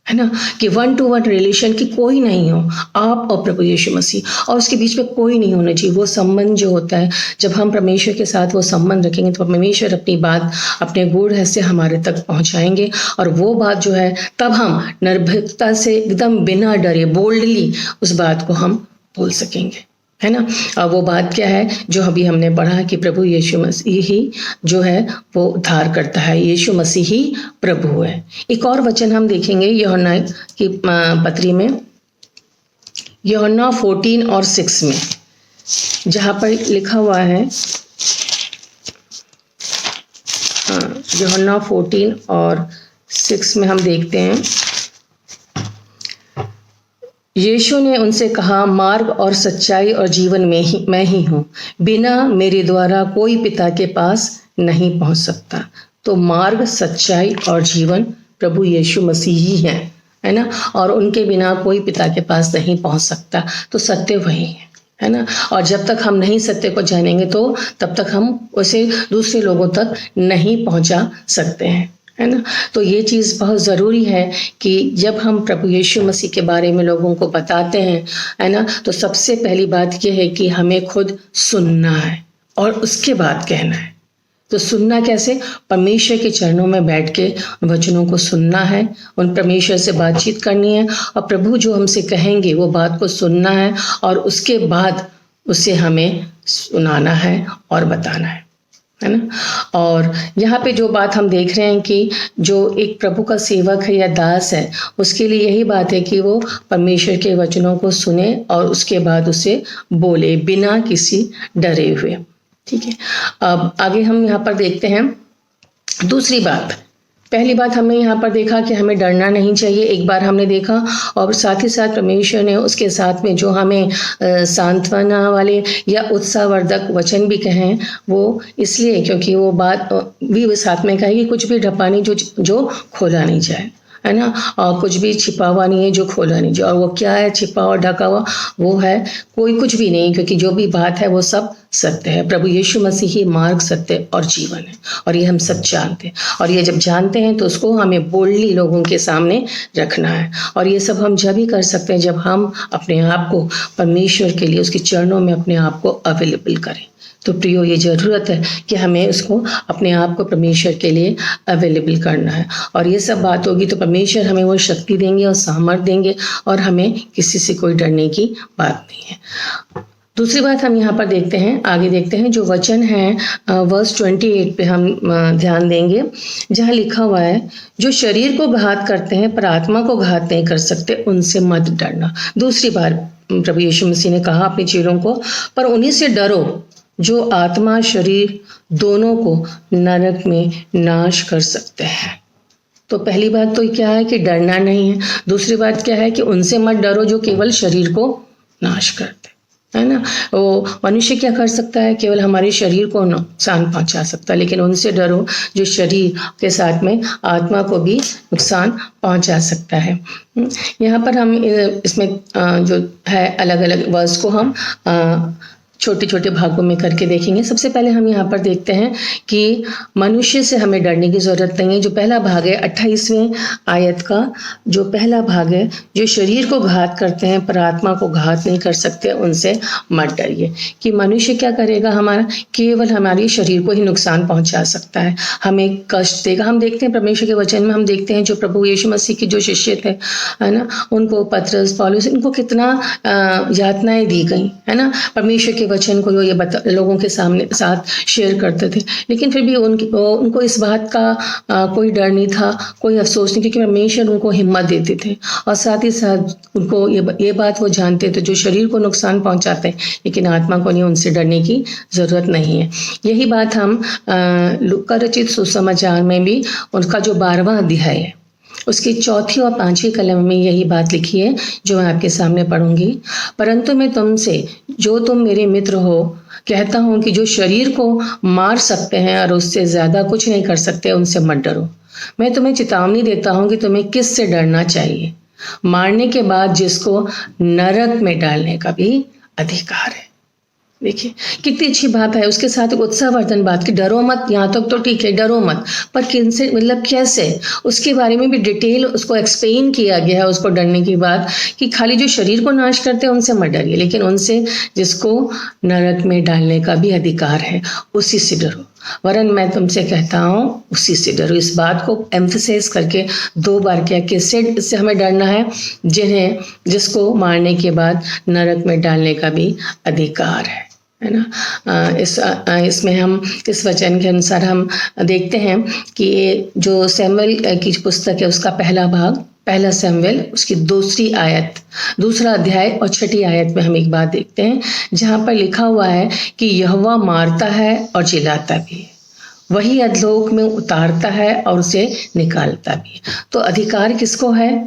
है ना, कि 1-to-1 रिलेशन की कोई नहीं हो, आप और प्रभु यीशु मसीह, और उसके बीच में कोई नहीं होना चाहिए। वो संबंध जो होता है, जब हम परमेश्वर के साथ वो संबंध रखेंगे तो परमेश्वर अपनी बात, अपने गूढ़ रहस्य हमारे तक पहुंचाएंगे और वो बात जो है तब हम निर्भीकता से एकदम बिना डरे बोल्डली उस बात को हम बोल सकेंगे, है ना। और वो बात क्या है जो अभी हमने पढ़ा कि प्रभु यीशु मसीह ही जो है वो उद्धार करता है, यीशु मसीह ही प्रभु है। एक और वचन हम देखेंगे यूहन्ना की पत्री में, यूहन्ना 14 और 6 में, जहाँ पर लिखा हुआ है, यूहन्ना 14 और 6 में हम देखते हैं, यीशु ने उनसे कहा, मार्ग और सच्चाई और जीवन में मैं ही हूँ, बिना मेरे द्वारा कोई पिता के पास नहीं पहुँच सकता। तो मार्ग, सच्चाई और जीवन प्रभु यीशु मसीह ही है ना, और उनके बिना कोई पिता के पास नहीं पहुँच सकता। तो सत्य वही है ना। और जब तक हम नहीं सत्य को जानेंगे तो तब तक हम उसे दूसरे लोगों तक नहीं पहुँचा सकते हैं, है ना। तो ये चीज़ बहुत ज़रूरी है कि जब हम प्रभु यीशु मसीह के बारे में लोगों को बताते हैं, है ना, तो सबसे पहली बात ये है कि हमें खुद सुनना है और उसके बाद कहना है। तो सुनना कैसे? परमेश्वर के चरणों में बैठ के वचनों को सुनना है, उन परमेश्वर से बातचीत करनी है और प्रभु जो हमसे कहेंगे वो बात को सुनना है और उसके बाद उसे हमें सुनाना है और बताना है है ना। और यहाँ पे जो बात हम देख रहे हैं कि जो एक प्रभु का सेवक है या दास है, उसके लिए यही बात है कि वो परमेश्वर के वचनों को सुने और उसके बाद उसे बोले बिना किसी डरे हुए। ठीक है, अब आगे हम यहाँ पर देखते हैं दूसरी बात। पहली बात हमने यहाँ पर देखा कि हमें डरना नहीं चाहिए, एक बार हमने देखा, और साथ ही साथ परमेश्वर ने उसके साथ में जो हमें सांत्वना वाले या उत्साहवर्धक वचन भी कहें, वो इसलिए क्योंकि वो बात भी वो साथ में कहेगी कुछ भी ढपा नहीं जो खोला नहीं जाए, है ना, और कुछ भी छिपा हुआ नहीं है जो खोला नहीं जाए। और वो क्या है छिपा हुआ ढका हुआ? वो है कोई कुछ भी नहीं, क्योंकि जो भी बात है वो सब सत्य है। प्रभु यीशु मसीह ही मार्ग, सत्य और जीवन है, और ये हम सब जानते हैं। और ये जब जानते हैं तो उसको हमें बोल्डली लोगों के सामने रखना है। और ये सब हम जब ही कर सकते हैं जब हम अपने आप को परमेश्वर के लिए उसके चरणों में अपने आप को अवेलेबल करें। तो प्रियो, ये ज़रूरत है कि हमें उसको अपने आप को परमेश्वर के लिए अवेलेबल करना है। और ये सब बात होगी तो परमेश्वर हमें वो शक्ति देंगे और सामर्थ्य देंगे, और हमें किसी से कोई डरने की बात नहीं है। दूसरी बात हम यहाँ पर देखते हैं, आगे देखते हैं जो वचन है वर्स 28 पे हम ध्यान देंगे, जहाँ लिखा हुआ है जो शरीर को घात करते हैं पर आत्मा को घात नहीं कर सकते, उनसे मत डरना। दूसरी बार प्रभु यीशु मसीह ने कहा अपने चेलों को, पर उन्हीं से डरो जो आत्मा शरीर दोनों को नरक में नाश कर सकते हैं। तो पहली बात तो क्या है कि डरना नहीं है। दूसरी बात क्या है कि उनसे मत डरो जो केवल शरीर को नाश करते, है ना। वो मनुष्य क्या कर सकता है? केवल हमारे शरीर को नुकसान पहुंचा सकता है, लेकिन उनसे डरो जो शरीर के साथ में आत्मा को भी नुकसान पहुंचा सकता है। यहाँ पर हम इसमें जो है अलग अलग वर्स को हम छोटे छोटे भागों में करके देखेंगे। सबसे पहले हम यहाँ पर देखते हैं कि मनुष्य से हमें डरने की ज़रूरत नहीं है। जो पहला भाग है 28वें आयत का, जो पहला भाग है, जो शरीर को घात करते हैं पर आत्मा को घात नहीं कर सकते, उनसे मत डरिए। कि मनुष्य क्या करेगा? हमारा केवल हमारे शरीर को ही नुकसान पहुंचा सकता है, हमें कष्ट देगा। हम देखते हैं परमेश्वर के वचन में, हम देखते हैं जो प्रभु यीशु मसीह के जो शिष्य थे, है ना, उनको पतरस पौलुस, इनको कितना यातनाएं दी गई, है ना। परमेश्वर के वचन को ये लोगों के सामने साथ शेयर करते थे, लेकिन फिर भी उनको इस बात का कोई डर नहीं था, कोई अफसोस नहीं, क्योंकि परमेश्वर उनको हिम्मत देते थे। और साथ ही साथ उनको ये बात वो जानते थे जो शरीर को नुकसान पहुंचाते हैं लेकिन आत्मा को नहीं, उनसे डरने की जरूरत नहीं है। यही बात हम लूका रचित सुसमाचार में भी उनका जो 12वां अध्याय है उसकी 4थी और 5वीं कलम में यही बात लिखी है जो मैं आपके सामने पढ़ूंगी। परंतु मैं तुमसे, जो तुम मेरे मित्र हो, कहता हूं कि जो शरीर को मार सकते हैं और उससे ज्यादा कुछ नहीं कर सकते, उनसे मत डरो। मैं तुम्हें चेतावनी देता हूं कि तुम्हें किस से डरना चाहिए। मारने के बाद जिसको नरक में डालने का भी अधिकार है। देखिए कितनी अच्छी बात है। उसके साथ एक उत्साहवर्धन बात कि डरो मत। यहाँ तक तो ठीक है, डरो मत, पर किनसे, मतलब कैसे, उसके बारे में भी डिटेल उसको एक्सप्लेन किया गया है। उसको डरने की बात कि खाली जो शरीर को नाश करते हैं उनसे मत डरिए, लेकिन उनसे जिसको नरक में डालने का भी अधिकार है, उसी से डरो। वरन मैं तुमसे कहता हूँ उसी से डरो। इस बात को एम्फसाइज करके 2 बार किया कि इससे हमें डरना है जिसको मारने के बाद नरक में डालने का भी अधिकार है ना। इसमें हम इस वचन के अनुसार हम देखते हैं कि जो सैमुएल की पुस्तक है उसका पहला भाग, पहला सैमुएल, उसकी दूसरा अध्याय और 6ठी आयत में हम एक बात देखते हैं जहां पर लिखा हुआ है कि यहोवा मारता है और जिलाता भी है, वही अधलोक में उतारता है और उसे निकालता भी है। तो अधिकार किसको है?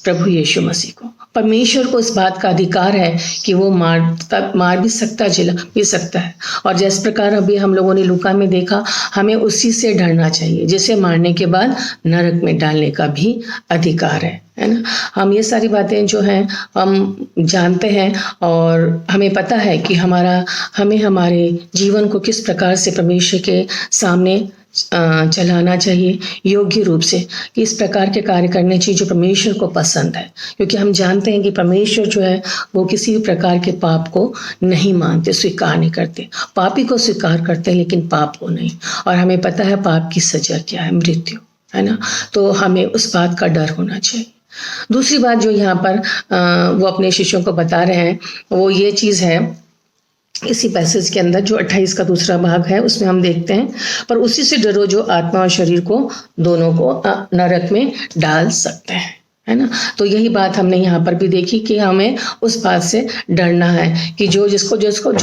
प्रभु यीशु मसीह को। परमेश्वर को इस बात का अधिकार है कि वो मार भी सकता, जिला भी सकता है। और जिस प्रकार अभी हम लोगों ने लूका में देखा, हमें उसी से डरना चाहिए जिसे मारने के बाद नरक में डालने का भी अधिकार है ना। हम ये सारी बातें जो हैं हम जानते हैं और हमें पता है कि हमें हमारे जीवन को किस प्रकार से परमेश्वर के सामने चलाना चाहिए योग्य रूप से, कि इस प्रकार के कार्य करने चाहिए जो परमेश्वर को पसंद है। क्योंकि हम जानते हैं कि परमेश्वर जो है वो किसी भी प्रकार के पाप को नहीं मानते, स्वीकार नहीं करते। पापी को स्वीकार करते हैं लेकिन पाप को नहीं। और हमें पता है पाप की सजा क्या है, मृत्यु, है ना। तो हमें उस बात का डर होना चाहिए। दूसरी बात जो यहाँ पर वो अपने शिष्यों को बता रहे हैं वो ये चीज़ है इसी पैसेज के अंदर जो 28 का दूसरा भाग है उसमें हम देखते हैं, पर उसी से डरो जो आत्मा और शरीर को दोनों को नरक में डाल सकते हैं, है ना। तो यही बात हमने यहाँ पर भी देखी कि हमें उस बात से डरना है कि जो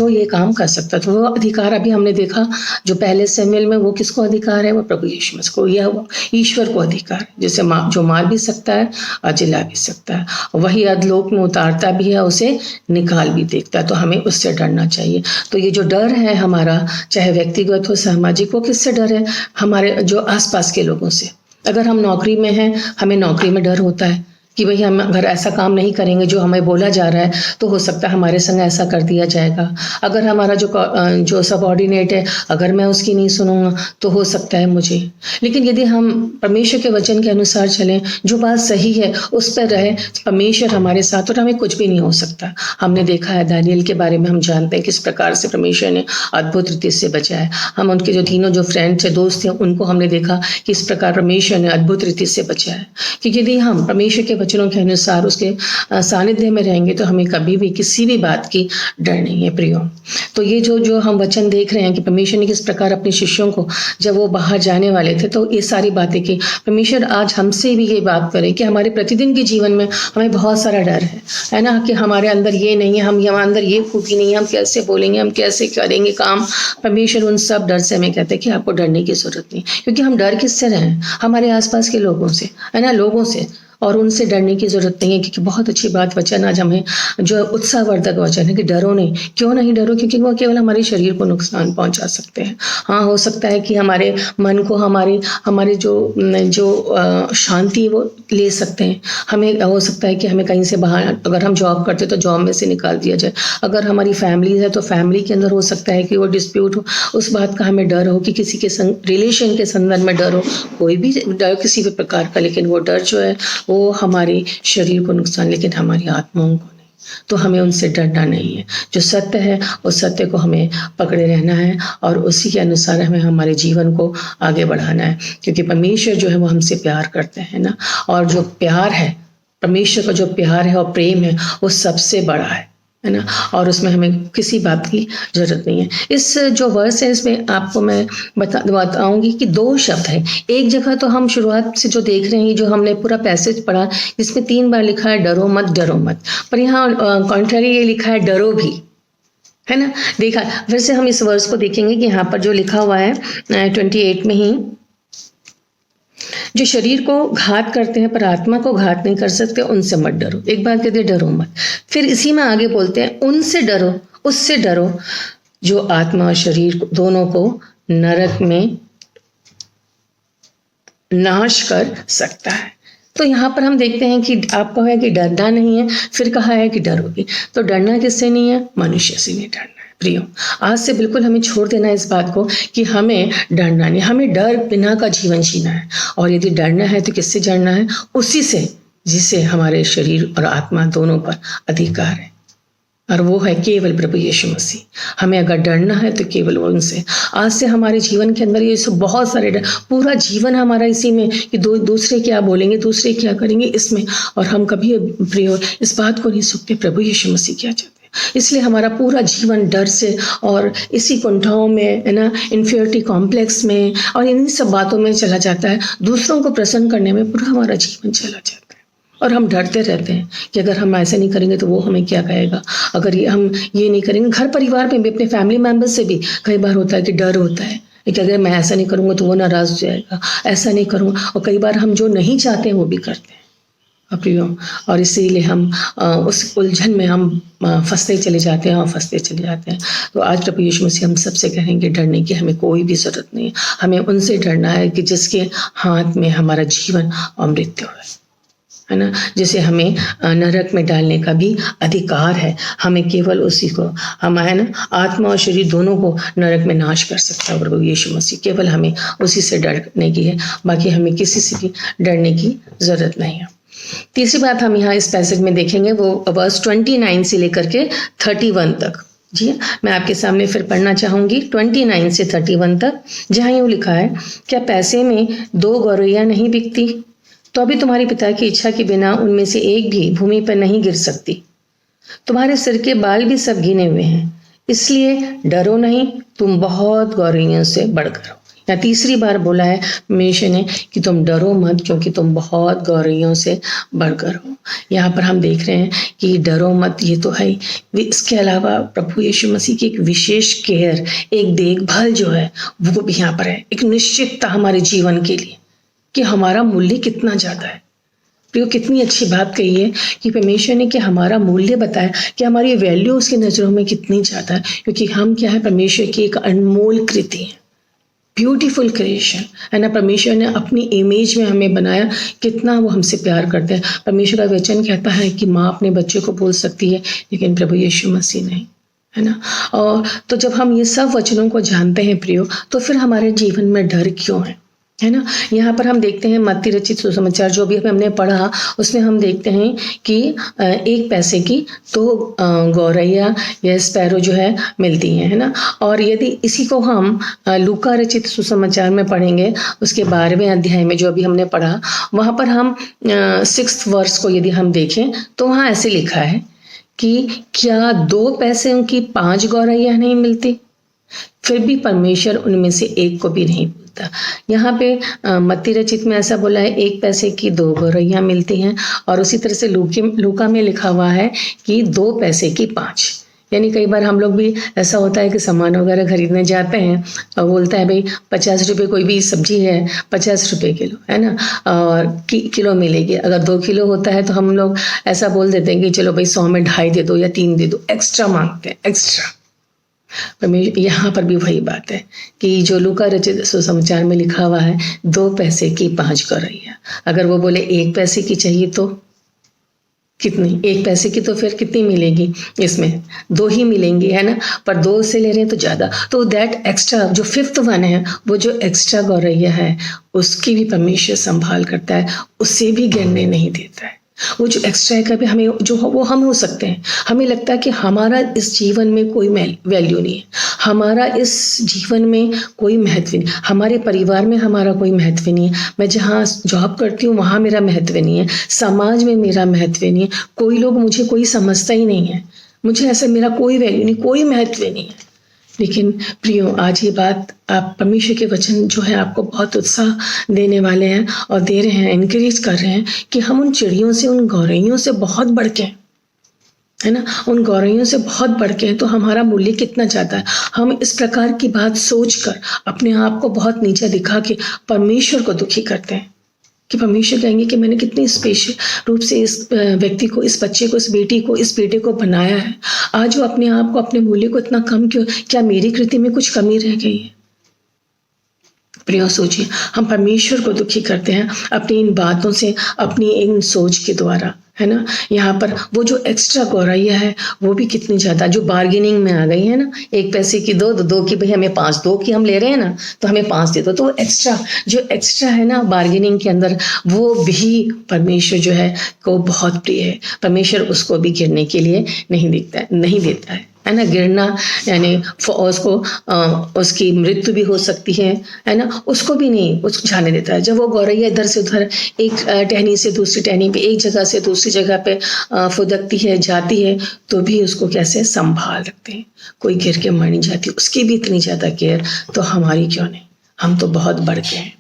ये काम कर सकता था, वो अधिकार अभी हमने देखा जो पहले सैमुएल में, वो किसको अधिकार है, वो प्रभु यीशु मसीह को, यह ईश्वर को अधिकार है, जिसे जो मार भी सकता है और जिला भी सकता है, वही अधलोक में उतारता भी है, उसे निकाल भी देखता है। तो हमें उससे डरना चाहिए। तो ये जो डर है हमारा, चाहे व्यक्तिगत हो, सामाजिक हो, किससे डर है, हमारे जो आसपास के लोगों से। अगर हम नौकरी में हैं, हमें नौकरी में डर होता है कि भाई हम अगर ऐसा काम नहीं करेंगे जो हमें बोला जा रहा है तो हो सकता है हमारे संग ऐसा कर दिया जाएगा। अगर हमारा जो सबऑर्डिनेट है, अगर मैं उसकी नहीं सुनूंगा तो हो सकता है मुझे। लेकिन यदि हम परमेश्वर के वचन के अनुसार चलें, जो बात सही है उस पर रहे, परमेश्वर हमारे साथ और हमें कुछ भी नहीं हो सकता। हमने देखा है दानियल के बारे में, हम जानते हैं किस प्रकार से परमेश्वर ने अद्भुत रीति से बचाया। हम उनके जो तीनों जो फ्रेंड्स थे, दोस्त थे, उनको हमने देखा कि इस प्रकार परमेश्वर ने अद्भुत रीति से बचाया। कि यदि हम परमेश्वर के वचनों के अनुसार उसके सानिध्य में रहेंगे तो हमें कभी भी किसी भी बात की डर नहीं है प्रियो। तो ये जो हम वचन देख रहे हैं कि परमेश्वर ने किस प्रकार अपने शिष्यों को, जब वो बाहर जाने वाले थे, तो ये सारी बातें की। परमेश्वर आज हमसे भी ये बात करे कि हमारे प्रतिदिन के जीवन में हमें बहुत सारा डर है ना, कि हमारे अंदर ये नहीं है, हमारे अंदर ये खूबी नहीं है, हम कैसे बोलेंगे, हम कैसे करेंगे काम। परमेश्वर उन सब डर से हमें कहते हैं कि आपको डरने की जरूरत नहीं, क्योंकि हम डर किससे रहे हैं, हमारे आसपास के लोगों से, है ना, लोगों से, और उनसे डरने की जरूरत नहीं है। क्योंकि बहुत अच्छी बात वचन आज हमें जो उत्साहवर्धक वचन है कि डरो नहीं। क्यों नहीं डरो? क्योंकि वो केवल हमारे शरीर को नुकसान पहुंचा सकते हैं। हाँ, हो सकता है कि हमारे मन को, हमारी जो शांति वो ले सकते हैं। हमें हो सकता है कि हमें कहीं से बाहर, अगर हम जॉब करते तो जॉब में से निकाल दिया जाए। अगर हमारी फैमिली है तो फैमिली के अंदर हो सकता है कि वो डिस्प्यूट हो, उस बात का हमें डर हो, कि किसी के रिलेशन के संदर्भ में डर हो, कोई भी डर किसी भी प्रकार का। लेकिन वो डर जो है वो हमारे शरीर को नुकसान, लेकिन हमारी आत्माओं को नहीं। तो हमें उनसे डरना नहीं है। जो सत्य है उस सत्य को हमें पकड़े रहना है और उसी के अनुसार हमें हमारे जीवन को आगे बढ़ाना है। क्योंकि परमेश्वर जो है वो हमसे प्यार करते हैं ना, और जो प्यार है, परमेश्वर का जो प्यार है और प्रेम है वो सबसे बड़ा है ना, और उसमें हमें किसी बात की जरूरत नहीं है। इस जो वर्स है इसमें आपको मैं बताऊंगी कि 2 शब्द है। एक जगह तो हम शुरुआत से जो देख रहे हैं, जो हमने पूरा पैसेज पढ़ा, जिसमें 3 बार लिखा है डरो मत, डरो मत, पर यहाँ कॉन्ट्ररी ये लिखा है डरो भी, है ना। देखा, फिर से हम इस वर्स को देखेंगे कि यहाँ पर जो लिखा हुआ है 28 में ही, जो शरीर को घात करते हैं पर आत्मा को घात नहीं कर सकते, उनसे मत डरो। एक बार कहते हैं डरो मत, फिर इसी में आगे बोलते हैं उनसे डरो, उससे डरो जो आत्मा और शरीर दोनों को नरक में नाश कर सकता है। तो यहाँ पर हम देखते हैं कि आपको है कि डरना नहीं है, फिर कहा है कि डरोगे। तो डरना किससे नहीं है? मनुष्य से नहीं डरना। प्रियो, आज से बिल्कुल हमें छोड़ देना इस बात को कि हमें डरना नहीं, हमें डर बिना का जीवन जीना है। और यदि डरना है तो किससे डरना है? उसी से जिसे हमारे शरीर और आत्मा दोनों पर अधिकार है, और वो है केवल प्रभु यीशु मसीह। हमें अगर डरना है तो केवल वो उनसे। आज से हमारे जीवन के अंदर ये सब बहुत सारे डर, पूरा जीवन हमारा इसी में कि दूसरे क्या बोलेंगे, दूसरे क्या करेंगे, इसमें, और हम कभी प्रियो इस बात को नहीं सुनते प्रभु यीशु मसीह क्या चाहते। इसलिए हमारा पूरा जीवन डर से और इसी कुंठाओं में, है ना, इन्फीरियरिटी कॉम्प्लेक्स में और इन्हीं सब बातों में चला जाता है। दूसरों को प्रसन्न करने में पूरा हमारा जीवन चला जाता है, और हम डरते रहते हैं कि अगर हम ऐसे नहीं करेंगे तो वो हमें क्या कहेगा, अगर हम ये नहीं करेंगे। घर परिवार में भी, अपने फैमिली मेंबर से भी कई बार होता है कि डर होता है कि अगर मैं ऐसा नहीं करूँगा तो वो नाराज हो जाएगा, ऐसा नहीं करूँगा। और कई बार हम जो नहीं चाहते हैं वो भी करते हैं प्रियो, और इसीलिए हम उस उलझन में हम फंसते चले जाते हैं और फंसते चले जाते हैं। तो आज प्रभु यीशु मसीह हम सबसे कहेंगे डरने की हमें कोई भी जरूरत नहीं है। हमें उनसे डरना है कि जिसके हाथ में हमारा जीवन और मृत्यु है ना, जिसे हमें नरक में डालने का भी अधिकार है। हमें केवल उसी को, हम है ना, आत्मा और शरीर दोनों को नरक में नाश कर सकता है प्रभु यीशु मसीह। केवल हमें उसी से डरने की है, बाकी हमें किसी से भी डरने की जरूरत नहीं है। तीसरी बात हम यहाँ इस पैसेज में देखेंगे, वो वर्स 29 से लेकर के 31 तक। जी, मैं आपके सामने फिर पढ़ना चाहूंगी 29 से 31 तक, जहाँ यूँ लिखा है, क्या पैसे में 2 गौरैया नहीं बिकती? तो अभी तुम्हारे पिता की इच्छा के बिना उनमें से एक भी भूमि पर नहीं गिर सकती। तुम्हारे सिर के बाल भी सब गिने हुए हैं। इसलिए डरो नहीं, तुम बहुत गौरैयों से बढ़कर हो। या तीसरी बार बोला है परमेश्वर ने कि तुम डरो मत क्योंकि तुम बहुत गौरैयों से बढ़कर हो। यहाँ पर हम देख रहे हैं कि डरो मत, ये तो है। इसके अलावा प्रभु यीशु मसीह की एक विशेष केयर, एक देखभाल जो है वो भी यहाँ पर है, एक निश्चितता हमारे जीवन के लिए कि हमारा मूल्य कितना ज्यादा है। प्रियो, कितनी अच्छी बात कही है कि परमेश्वर ने कि हमारा मूल्य बताया कि हमारी वैल्यू उसकी नजरों में कितनी ज्यादा है, क्योंकि हम क्या है, परमेश्वर की एक अनमोल कृति है, ब्यूटीफुल क्रिएशन है ना। परमेश्वर ने अपनी इमेज में हमें बनाया, कितना वो हमसे प्यार करते हैं। परमेश्वर का वचन कहता है कि माँ अपने बच्चे को बोल सकती है, लेकिन प्रभु यीशु मसीह नहीं, है ना। और तो जब हम ये सब वचनों को जानते हैं प्रियो, तो फिर हमारे जीवन में डर क्यों है ना। यहाँ पर हम देखते हैं मत्ती रचित सुसमाचार जो भी हमने पढ़ा, उसमें हम देखते हैं कि 1 पैसे की 2 गौरैया या स्पैरो जो है मिलती हैं, है ना। और यदि इसी को हम लूका रचित सुसमाचार में पढ़ेंगे, उसके 12वें अध्याय में जो अभी हमने पढ़ा, वहाँ पर हम 6th वर्स को यदि हम देखें तो वहाँ ऐसे लिखा है कि क्या 2 पैसे की 5 गौरैया नहीं मिलती, फिर भी परमेश्वर उनमें से एक को भी नहीं भूलता। यहाँ पे मत्ती रचित में ऐसा बोला है 1 पैसे की 2 गौरैया मिलती हैं, और उसी तरह से लूका में लिखा हुआ है कि 2 पैसे की 5। यानी कई बार हम लोग भी ऐसा होता है कि सामान वगैरह खरीदने जाते हैं और बोलता है भाई 50 रुपये, कोई भी सब्जी है 50 रुपये किलो, है ना, और किलो मिलेगी। अगर 2 किलो होता है तो हम लोग ऐसा बोल देते हैं कि चलो भाई 100 में 2.5 दे दो या 3 दे दो, एक्स्ट्रा मांगते हैं, एक्स्ट्रा। यहाँ पर भी वही बात है कि जो लूका रचित सुसमाचार में लिखा हुआ है 2 पैसे की 5 गौरैया, अगर वो बोले 1 पैसे की चाहिए तो कितनी, 1 पैसे की तो फिर कितनी मिलेगी, इसमें 2 ही मिलेंगी, है ना। पर 2 से ले रहे हैं तो ज्यादा, तो दैट एक्स्ट्रा जो 5th वन है, वो जो एक्स्ट्रा गौरैया है उसकी भी परमेश्वर संभाल करता है, उससे भी गिरने नहीं देता है। वो जो एक्स्ट्रा है कभी हमें जो वो हम हो सकते हैं, हमें लगता है कि हमारा इस जीवन में कोई वैल्यू नहीं है, हमारा इस जीवन में कोई महत्व नहीं, हमारे परिवार में हमारा कोई महत्व नहीं है, मैं जहाँ जॉब करती हूँ वहाँ मेरा महत्व नहीं है, समाज में मेरा महत्व नहीं है, कोई लोग मुझे कोई समझता ही नहीं है, मुझे ऐसा मेरा कोई वैल्यू नहीं, कोई महत्व नहीं है। लेकिन प्रियो, आज ये बात आप परमेश्वर के वचन जो है आपको बहुत उत्साह देने वाले हैं और दे रहे हैं, इनकरेज कर रहे हैं कि हम उन चिड़ियों से, उन गौरैयों से बहुत बढ़ के हैं, है ना, उन गौरैयों से बहुत बढ़ के हैं। तो हमारा मूल्य कितना ज्यादा है। हम इस प्रकार की बात सोचकर अपने आप को बहुत नीचा दिखा के परमेश्वर को दुखी करते हैं कि परमेश्वर कहेंगे कि मैंने कितनी स्पेशल रूप से इस व्यक्ति को, इस बच्चे को, इस बेटी को, इस बेटे को बनाया है, आज वो अपने आप को, अपने मूल्य को इतना कम क्यों, क्या मेरी कृति में कुछ कमी रह गई है। प्रियो, सोचिए, हम परमेश्वर को दुखी करते हैं अपनी इन बातों से, अपनी इन सोच के द्वारा, है ना। यहाँ पर वो जो एक्स्ट्रा गौरैया है वो भी कितनी ज्यादा जो बार्गेनिंग में आ गई है ना, 1 पैसे की 2, 2 की भाई हमें 5, 2 की हम ले रहे हैं ना तो हमें 5 दे दो। तो एक्स्ट्रा जो एक्स्ट्रा है ना बार्गेनिंग के अंदर, वो भी परमेश्वर जो है को बहुत प्रिय है। परमेश्वर उसको भी गिरने के लिए नहीं देता है ना। गिरना यानी उसको उसकी मृत्यु भी हो सकती है ना, उसको भी नहीं उसको जाने देता है। जब वो गौरैया इधर से उधर, एक टहनी से दूसरी टहनी पे, एक जगह से दूसरी जगह पे फुदकती है, जाती है, तो भी उसको कैसे संभाल रखते हैं, कोई गिर के मर नहीं जाती, उसकी भी इतनी ज्यादा केयर। तो हमारी क्यों नहीं, हम तो बहुत बढ़ के हैं,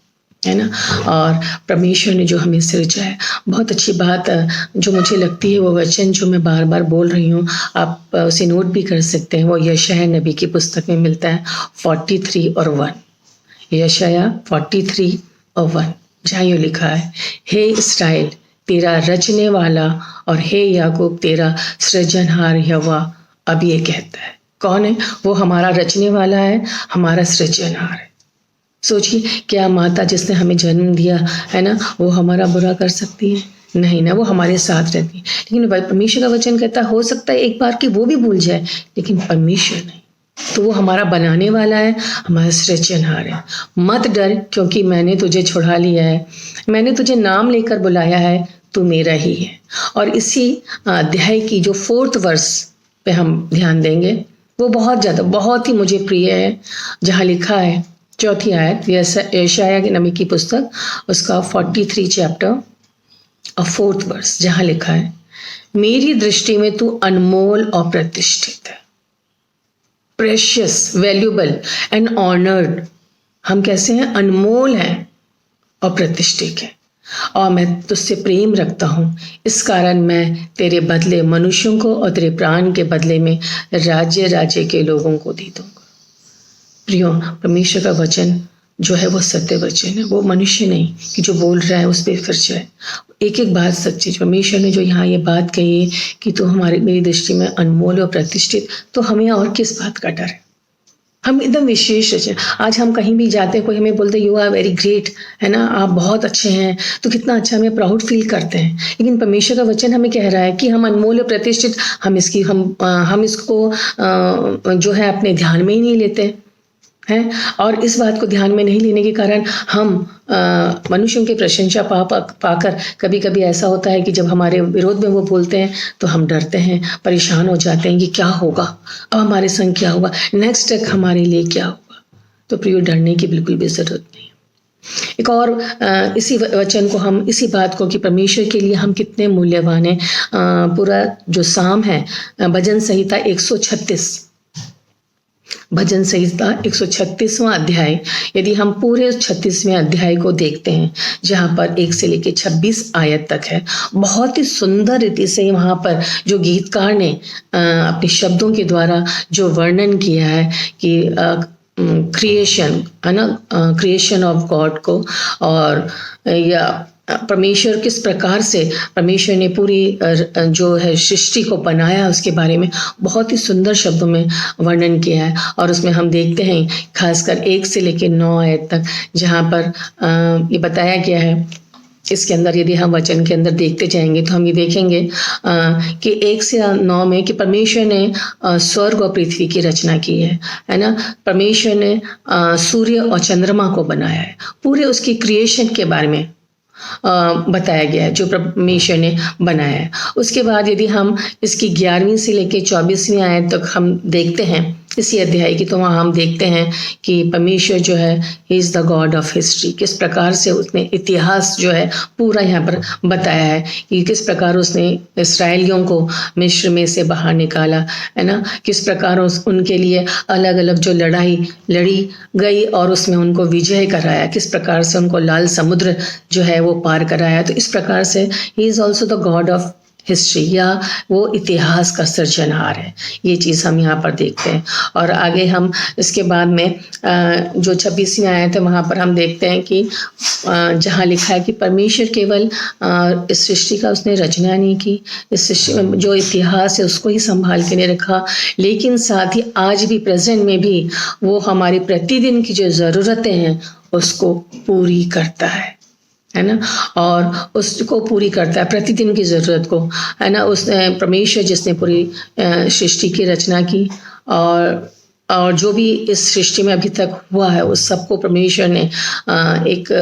है ना। और परमेश्वर ने जो हमें सृजा है, बहुत अच्छी बात जो मुझे लगती है, वो वचन जो मैं बार बार बोल रही हूँ, आप उसे नोट भी कर सकते हैं। वो यशायाह नबी की पुस्तक में मिलता है 43 और 1, यशायाह 43 और 1, जहाँ यूँ लिखा है, हे इस्राएल तेरा रचने वाला और हे याकूब तेरा सृजनहार यहोवा अब ये कहता है। कौन है वो? हमारा रचने वाला है, हमारा सृजनहार है। सोचिए, क्या माता जिसने हमें जन्म दिया है ना, वो हमारा बुरा कर सकती है? नहीं ना, वो हमारे साथ रहती है। लेकिन परमेश्वर का वचन कहता है, हो सकता है एक बार कि वो भी भूल जाए, लेकिन परमेश्वर नहीं। तो वो हमारा बनाने वाला है, हमारा सृजनहार है। मत डर, क्योंकि मैंने तुझे छुड़ा लिया है, मैंने तुझे नाम लेकर बुलाया है, तू मेरा ही है। और इसी अध्याय की जो 4th वर्स पे हम ध्यान देंगे, वो बहुत ही मुझे प्रिय है, जहाँ लिखा है 4थी आयत, यशायाह के नबी की पुस्तक, उसका 43 चैप्टर और 4th वर्स, जहाँ लिखा है, मेरी दृष्टि में तू अनमोल और प्रतिष्ठित है। Precious, valuable and honoured. हम कैसे हैं? अनमोल हैं और प्रतिष्ठित हैं, और मैं तुझसे प्रेम रखता हूँ, इस कारण मैं तेरे बदले मनुष्यों को और तेरे प्राण के बदले में राज्य राज्य के लोगों को दे दूंगा। प्रियो, परमेश्वर का वचन जो है वो सत्य वचन है, वो मनुष्य नहीं कि जो बोल रहा है उस पर फिर जाए। एक एक बात सच्ची। परमेश्वर ने जो यहाँ ये बात कही है कि तो मेरी दृष्टि में अनमोल और प्रतिष्ठित, तो हमें और किस बात का डर है? हम एकदम विशेष है। आज हम कहीं भी जाते हैं, कोई हमें बोलते यू आर वेरी ग्रेट, है ना, आप बहुत अच्छे हैं, तो कितना अच्छा हमें प्राउड फील करते हैं। लेकिन परमेश्वर का वचन हमें कह रहा है कि हम अनमोल और प्रतिष्ठित, हम इसको जो है अपने ध्यान में ही नहीं लेते हैं, और इस बात को ध्यान में नहीं लेने के कारण हम मनुष्यों की प्रशंसा पाकर कभी कभी ऐसा होता है कि जब हमारे विरोध में वो बोलते हैं तो हम डरते हैं, परेशान हो जाते हैं कि क्या होगा, अब हमारे संग क्या होगा, नेक्स्ट स्टेप हमारे लिए क्या होगा। तो प्रिय, डरने की बिल्कुल भी जरूरत नहीं। एक और इसी वचन को हम, इसी बात को कि परमेश्वर के लिए हम कितने मूल्यवान हैं, पूरा जो साम है, भजन संहिता 136, भजन संहिता 136वां अध्याय, यदि हम पूरे 36वें अध्याय को देखते हैं, जहाँ पर 1 से लेकर 26 आयत तक है, बहुत ही सुंदर रीति से वहाँ पर जो गीतकार ने अपने शब्दों के द्वारा जो वर्णन किया है कि क्रिएशन, है ना, क्रिएशन ऑफ गॉड को, और या परमेश्वर किस प्रकार से परमेश्वर ने पूरी जो है सृष्टि को बनाया, उसके बारे में बहुत ही सुंदर शब्दों में वर्णन किया है। और उसमें हम देखते हैं खासकर 1 से लेकर 9 आयत तक, जहाँ पर ये बताया गया है। इसके अंदर यदि हम वचन के अंदर देखते जाएंगे तो हम ये देखेंगे कि 1 से 9 में कि परमेश्वर ने स्वर्ग और पृथ्वी की रचना की है ना। परमेश्वर ने सूर्य और चंद्रमा को बनाया है, पूरे उसकी क्रिएशन के बारे में बताया गया है जो परमेश्वर ने बनाया है। उसके बाद यदि हम इसकी 11वीं से लेकर 24वीं आयत तक हम देखते हैं इसी अध्याय की, तो वहाँ हम देखते हैं कि परमेश्वर जो है he is the God of history. किस प्रकार से उसने इतिहास जो है पूरा यहाँ पर बताया है कि किस प्रकार उसने इसराइलियों को मिस्र में से बाहर निकाला, है ना, किस प्रकार उनके लिए अलग अलग जो लड़ाई लड़ी गई और उसमें उनको विजय कराया, किस प्रकार से उनको लाल समुद्र जो है वो पार कराया। तो इस प्रकार से he is also the God of history, या वो इतिहास का सृजनहार है। ये चीज़ हम यहाँ पर देखते हैं। और आगे हम इसके बाद में जो 26वीं आयत है वहाँ पर हम देखते हैं कि जहाँ लिखा है कि परमेश्वर केवल इस सृष्टि का उसने रचना नहीं की, इस सृष्टि में जो इतिहास है उसको ही संभाल के नहीं रखा, लेकिन साथ ही आज भी प्रेजेंट में भी वो हमारी प्रतिदिन की जो ज़रूरतें हैं उसको पूरी करता है ना, और उसको पूरी करता है प्रतिदिन की ज़रूरत को, है ना। उसने परमेश्वर जिसने पूरी सृष्टि की रचना की और जो भी इस सृष्टि में अभी तक हुआ है उस सबको परमेश्वर ने एक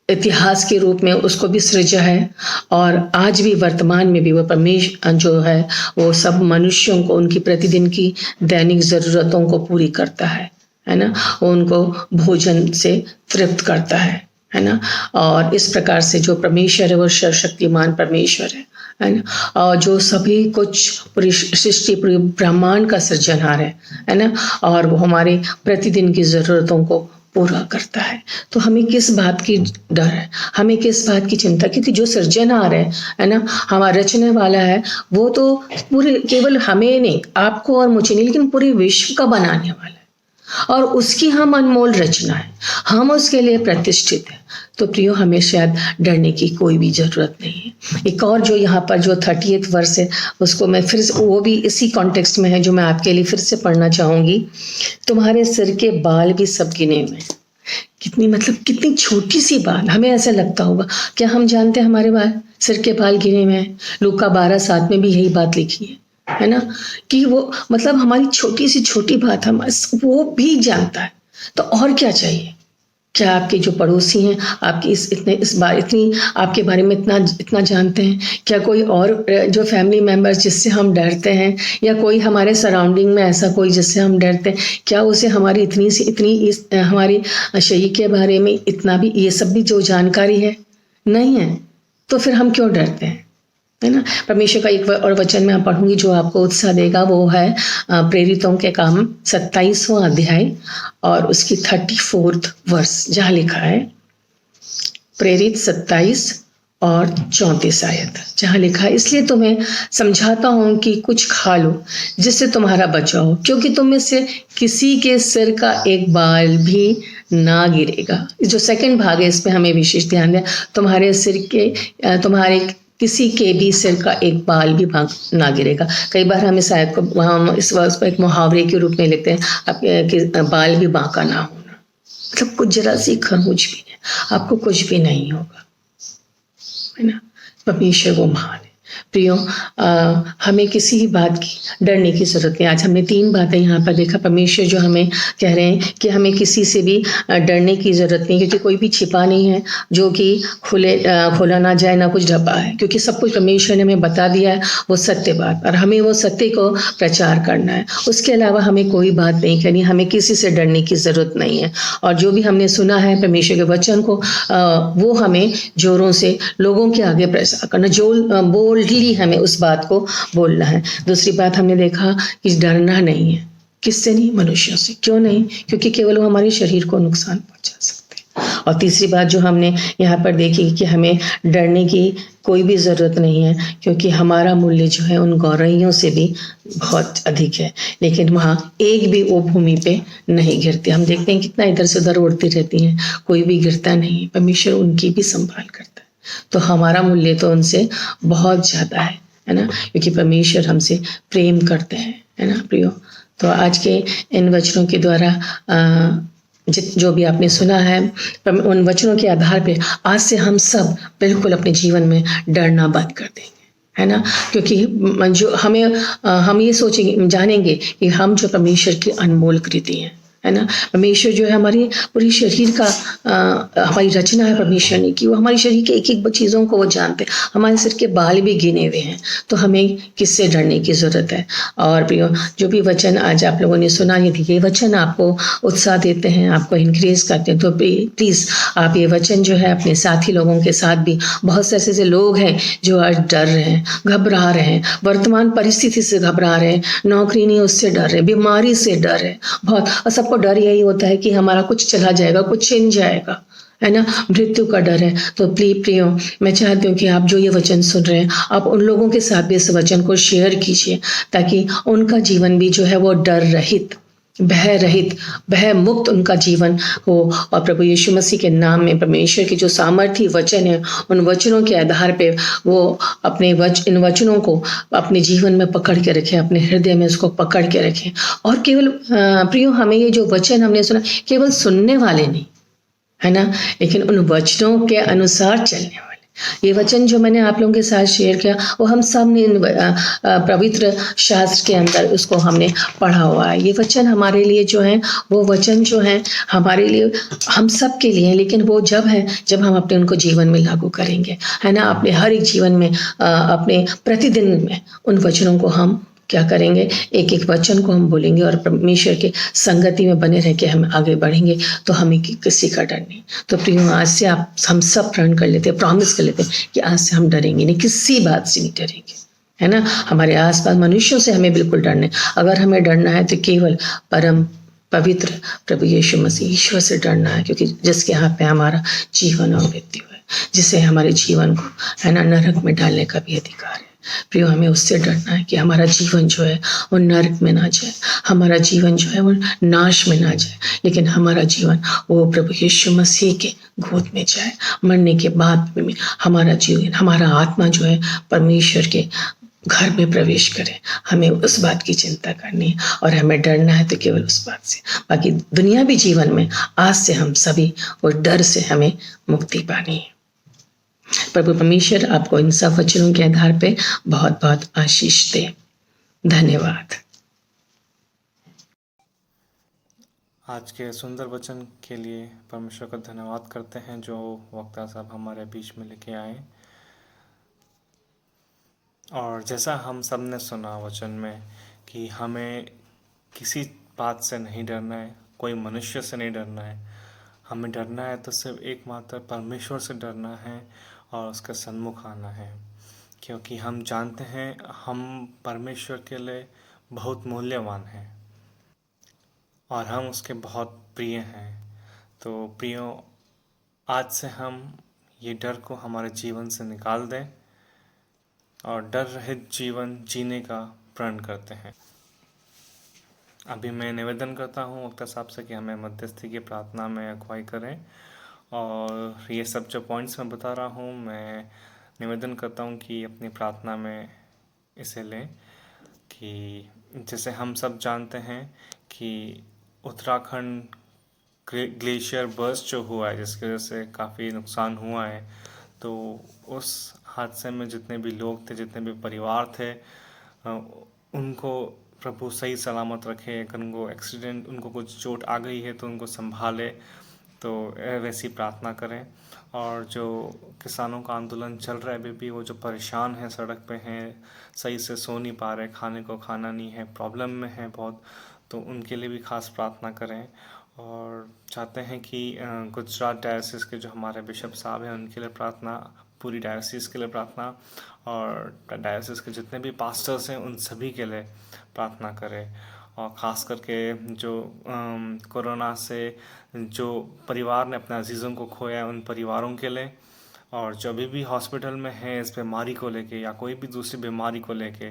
इतिहास के रूप में उसको भी सृजा है, और आज भी वर्तमान में भी वो परमेश्वर जो है वो सब मनुष्यों को उनकी प्रतिदिन की दैनिक ज़रूरतों को पूरी करता है ना, वो उनको भोजन से तृप्त करता है ना। और इस प्रकार से जो परमेश्वर है वो सर्वशक्तिमान परमेश्वर है ना, और जो सभी कुछ पूरी सृष्टि पूरी ब्रह्मांड का सृजनहार है ना, और वो हमारे प्रतिदिन की ज़रूरतों को पूरा करता है। तो हमें किस बात की डर है, हमें किस बात की चिंता, क्योंकि जो सृजनहार है ना, हमारा रचने वाला है, वो तो पूरे केवल हमें नहीं, आपको और मुझे नहीं, लेकिन पूरे विश्व का बनाने वाला है, और उसकी हम अनमोल रचना है, हम उसके लिए प्रतिष्ठित हैं। तो प्रियो, हमें शायद डरने की कोई भी ज़रूरत नहीं है। एक और जो यहाँ पर जो 30th वर्स है उसको मैं फिर से, वो भी इसी कॉन्टेक्स्ट में है जो मैं आपके लिए फिर से पढ़ना चाहूँगी। तुम्हारे सिर के बाल भी सब गिने हुए। कितनी छोटी सी बात, हमें ऐसा लगता होगा, क्या हम जानते हैं हमारे बाल, सिर के बाल गिने हुए हैं? लूका 12:7 में भी यही बात लिखी है ना, कि वो मतलब हमारी छोटी सी छोटी बात हम वो भी जानता है। तो और क्या चाहिए? क्या आपके जो पड़ोसी हैं आपकी इतनी आपके बारे में इतना जानते हैं? क्या कोई और जो फैमिली मेम्बर्स जिससे हम डरते हैं, या कोई हमारे सराउंडिंग में ऐसा कोई जिससे हम डरते हैं, क्या उसे हमारी हमारी शरीर के बारे में इतना भी, ये सब भी जो जानकारी है नहीं है? तो फिर हम क्यों डरते हैं? है ना। परमेश्वर का एक और वचन मैं पढ़ूंगी जो आपको उत्साह देगा, वो है प्रेरितों के काम 27वां अध्याय और उसकी 34th वर्स, जहाँ लिखा है प्रेरित 27 और 34 आयत, जहाँ लिखा है, इसलिए तुम्हें समझाता हूँ कि कुछ खा लो जिससे तुम्हारा बचाव हो, क्योंकि तुम में से किसी के सिर का एक बाल भी ना गिरेगा। जो सेकंड भाग है इस पे हमें विशेष ध्यान दें, तुम्हारे किसी के भी सिर का एक बाल भी ना गिरेगा। कई बार हम इस आयत को हम इस वर्ष को एक मुहावरे के रूप में लिखते हैं, कि बाल भी बांका ना होना, मतलब कुछ जरा सी खरोंच भी है, आपको कुछ भी नहीं होगा, है ना। परमेश्वर वो महान है। प्रियो, हमें किसी भी बात की डरने की जरूरत नहीं। आज हमने 3 बातें यहाँ पर देखा। परमेश्वर जो हमें कह रहे हैं कि हमें किसी से भी डरने की जरूरत नहीं, क्योंकि कोई भी छिपा नहीं है जो कि खोला ना जाए, ना कुछ ढपा है, क्योंकि सब कुछ परमेश्वर ने हमें बता दिया है, वो सत्य बात, और हमें वो सत्य को प्रचार करना है। उसके अलावा हमें कोई बात नहीं करनी, हमें किसी से डरने की जरूरत नहीं है। और जो भी हमने सुना है परमेश्वर के वचन को, वो हमें जोरों से लोगों के आगे प्रचार करना, बोल्डली हमें उस बात को बोलना है। दूसरी बात हमने देखा कि डरना नहीं है, किससे नहीं, मनुष्यों से। क्यों नहीं? क्योंकि केवल वो हमारे शरीर को नुकसान पहुंचा सकते हैं। और तीसरी बात जो हमने यहाँ पर देखी कि हमें डरने की कोई भी ज़रूरत नहीं है, क्योंकि हमारा मूल्य जो है उन गौरैयों से भी बहुत अधिक है, लेकिन वहाँ एक भी वो भूमि पे नहीं गिरती। हम देखते हैं कितना इधर से उधर उड़ती रहती हैं, कोई भी गिरता नहीं। परमेश्वर उनकी भी संभाल करता है, तो हमारा मूल्य तो उनसे बहुत ज़्यादा है ना, क्योंकि परमेश्वर हमसे प्रेम करते हैं, है ना प्रियो। तो आज के इन वचनों के द्वारा जो भी आपने सुना है, उन वचनों के आधार पे आज से हम सब बिल्कुल अपने जीवन में डरना बंद कर देंगे, है ना। क्योंकि जो हम ये सोचेंगे, जानेंगे कि हम जो परमेश्वर की अनमोल कृति हैं, है ना। परमेश्वर जो है हमारी पूरी शरीर का हमारी रचना है परमेश्वर ने की, वो हमारी शरीर के एक एक चीज़ों को वो जानते हैं। हमारे सिर के बाल भी गिने हुए हैं, तो हमें किससे डरने की ज़रूरत है। और प्रियो, जो भी वचन आज आप लोगों ने सुना, ये वचन आपको उत्साह देते हैं, आपको इंक्रेज करते हैं, तो प्लीज़ आप ये वचन जो है अपने साथी लोगों के साथ भी, बहुत से ऐसे लोग हैं जो आज डर रहे हैं, घबरा रहे हैं, वर्तमान परिस्थिति से घबरा रहे हैं, नौकरी नहीं उससे डर रहे, बीमारी से डर है बहुत, और सबको डर यही होता है कि हमारा कुछ चला जाएगा, कुछ छिन जाएगा, है ना, मृत्यु का डर है। तो प्रियो, मैं चाहती हूँ कि आप जो ये वचन सुन रहे हैं, आप उन लोगों के साथ भी इस वचन को शेयर कीजिए, ताकि उनका जीवन भी जो है वो डर रहित, भय रहित, भय मुक्त उनका जीवन हो। और प्रभु यीशु मसीह के नाम में परमेश्वर की जो सामर्थी वचन है, उन वचनों के आधार पे वो अपने इन वचनों को अपने जीवन में पकड़ के रखें, अपने हृदय में उसको पकड़ के रखें। और केवल प्रियो, हमें ये जो वचन हमने सुना, केवल सुनने वाले नहीं, है ना, लेकिन उन वचनों के अनुसार चलने वाले। ये वचन जो मैंने आप लोगों के साथ शेयर किया, वो हम सब ने पवित्र शास्त्र के अंदर उसको हमने पढ़ा हुआ है। ये वचन हमारे लिए जो है, वो वचन जो है हमारे लिए, हम सब के लिए, लेकिन वो जब है जब हम अपने उनको जीवन में लागू करेंगे, है ना। अपने हर एक जीवन में, अपने प्रतिदिन में उन वचनों को हम क्या करेंगे, एक एक वचन को हम बोलेंगे और परमेश्वर के संगति में बने रह के हम आगे बढ़ेंगे, तो हमें किसी का डर नहीं। तो प्रियो, आज से हम सब प्रण कर लेते हैं, प्रॉमिस कर लेते हैं कि आज से हम डरेंगे नहीं, किसी बात से नहीं डरेंगे, है ना। हमारे आसपास मनुष्यों से हमें बिल्कुल डर नहीं। अगर हमें डरना है तो केवल परम पवित्र प्रभु यीशु मसीह ईश्वर से डरना है, क्योंकि जिसके हाथ पे हमारा जीवन और मृत्यु है, जिसे हमारे जीवन को, है ना, नरक में डालने का भी अधिकार है। प्रियो, हमें उससे डरना है कि हमारा जीवन जो है वो नरक में ना जाए, हमारा जीवन जो है वो नाश में ना जाए, लेकिन हमारा जीवन वो प्रभु यीशु मसीह के गोद में जाए। मरने के बाद में हमारा जीवन, हमारा आत्मा जो है परमेश्वर के घर में प्रवेश करे। हमें उस बात की चिंता करनी है और हमें डरना है तो केवल उस बात से। बाकी दुनियावी जीवन में आज से हम सभी उस डर से हमें मुक्ति पानी है। प्रभु परमेश्वर आपको इन सब वचनों के आधार पे बहुत बहुत आशीष दे। धन्यवाद। आज के सुंदर वचन के लिए परमेश्वर का धन्यवाद करते हैं, जो वक्ता साहब हमारे बीच में लेके आए। और जैसा हम सब ने सुना वचन में कि हमें किसी बात से नहीं डरना है, कोई मनुष्य से नहीं डरना है, हमें डरना है तो सिर्फ एकमात्र परमेश्वर से डरना है और उसके सन्मुख आना है। क्योंकि हम जानते हैं हम परमेश्वर के लिए बहुत मूल्यवान हैं और हम उसके बहुत प्रिय हैं। तो प्रियो, आज से हम ये डर को हमारे जीवन से निकाल दें और डर रहित जीवन जीने का प्रण करते हैं। अभी मैं निवेदन करता हूँ वक्ता साहब से कि हमें मध्यस्थी की प्रार्थना में अगुवाई करें, और ये सब जो पॉइंट्स मैं बता रहा हूँ मैं निवेदन करता हूँ कि अपनी प्रार्थना में इसे लें। कि जैसे हम सब जानते हैं कि उत्तराखंड ग्लेशियर बर्स्ट जो हुआ है, जिसकी वजह से काफ़ी नुकसान हुआ है, तो उस हादसे में जितने भी लोग थे, जितने भी परिवार थे, उनको प्रभु सही सलामत रखे। अगर उनको कुछ चोट आ गई है तो उनको संभाले, तो वैसी प्रार्थना करें। और जो किसानों का आंदोलन चल रहा है अभी भी, वो जो परेशान हैं, सड़क पे हैं, सही से सो नहीं पा रहे, खाने को खाना नहीं है, प्रॉब्लम में है बहुत, तो उनके लिए भी खास प्रार्थना करें। और चाहते हैं कि गुजरात डायसिस के जो हमारे बिशप साहब हैं उनके लिए प्रार्थना, पूरी डायसिस के लिए प्रार्थना, और डायसिस के जितने भी पास्टर्स हैं उन सभी के लिए प्रार्थना करें। और ख़ास करके जो कोरोना से जो परिवार ने अपने अजीज़ों को खोया है, उन परिवारों के लिए, और जो अभी भी हॉस्पिटल में हैं इस बीमारी को लेके या कोई भी दूसरी बीमारी को लेके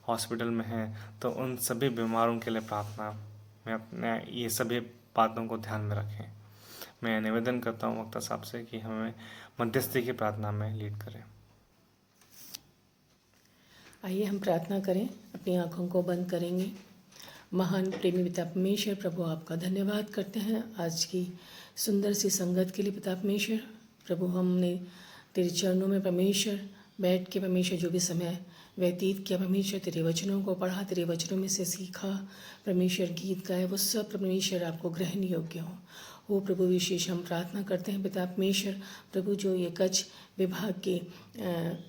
हॉस्पिटल में हैं, तो उन सभी बीमारों के लिए प्रार्थना में अपने ये सभी बातों को ध्यान में रखें। मैं निवेदन करता हूँ वक्ता साहब से कि हमें मध्यस्थी की प्रार्थना में लीड करें। आइए हम प्रार्थना करें, अपनी आँखों को बंद करेंगे। महान प्रेमी पिता परमेश्वर, प्रभु आपका धन्यवाद करते हैं आज की सुंदर सी संगत के लिए पिता परमेश्वर। प्रभु हमने तेरे चरणों में परमेश्वर बैठ के परमेश्वर जो भी समय व्यतीत किया परमेश्वर, तेरे वचनों को पढ़ा, तेरे वचनों में से सीखा परमेश्वर, गीत गाए, वो सब परमेश्वर आपको ग्रहण योग्य हो। वो प्रभु विशेष हम प्रार्थना करते हैं पिता परमेश्वर, प्रभु जो ये कच्छ विभाग के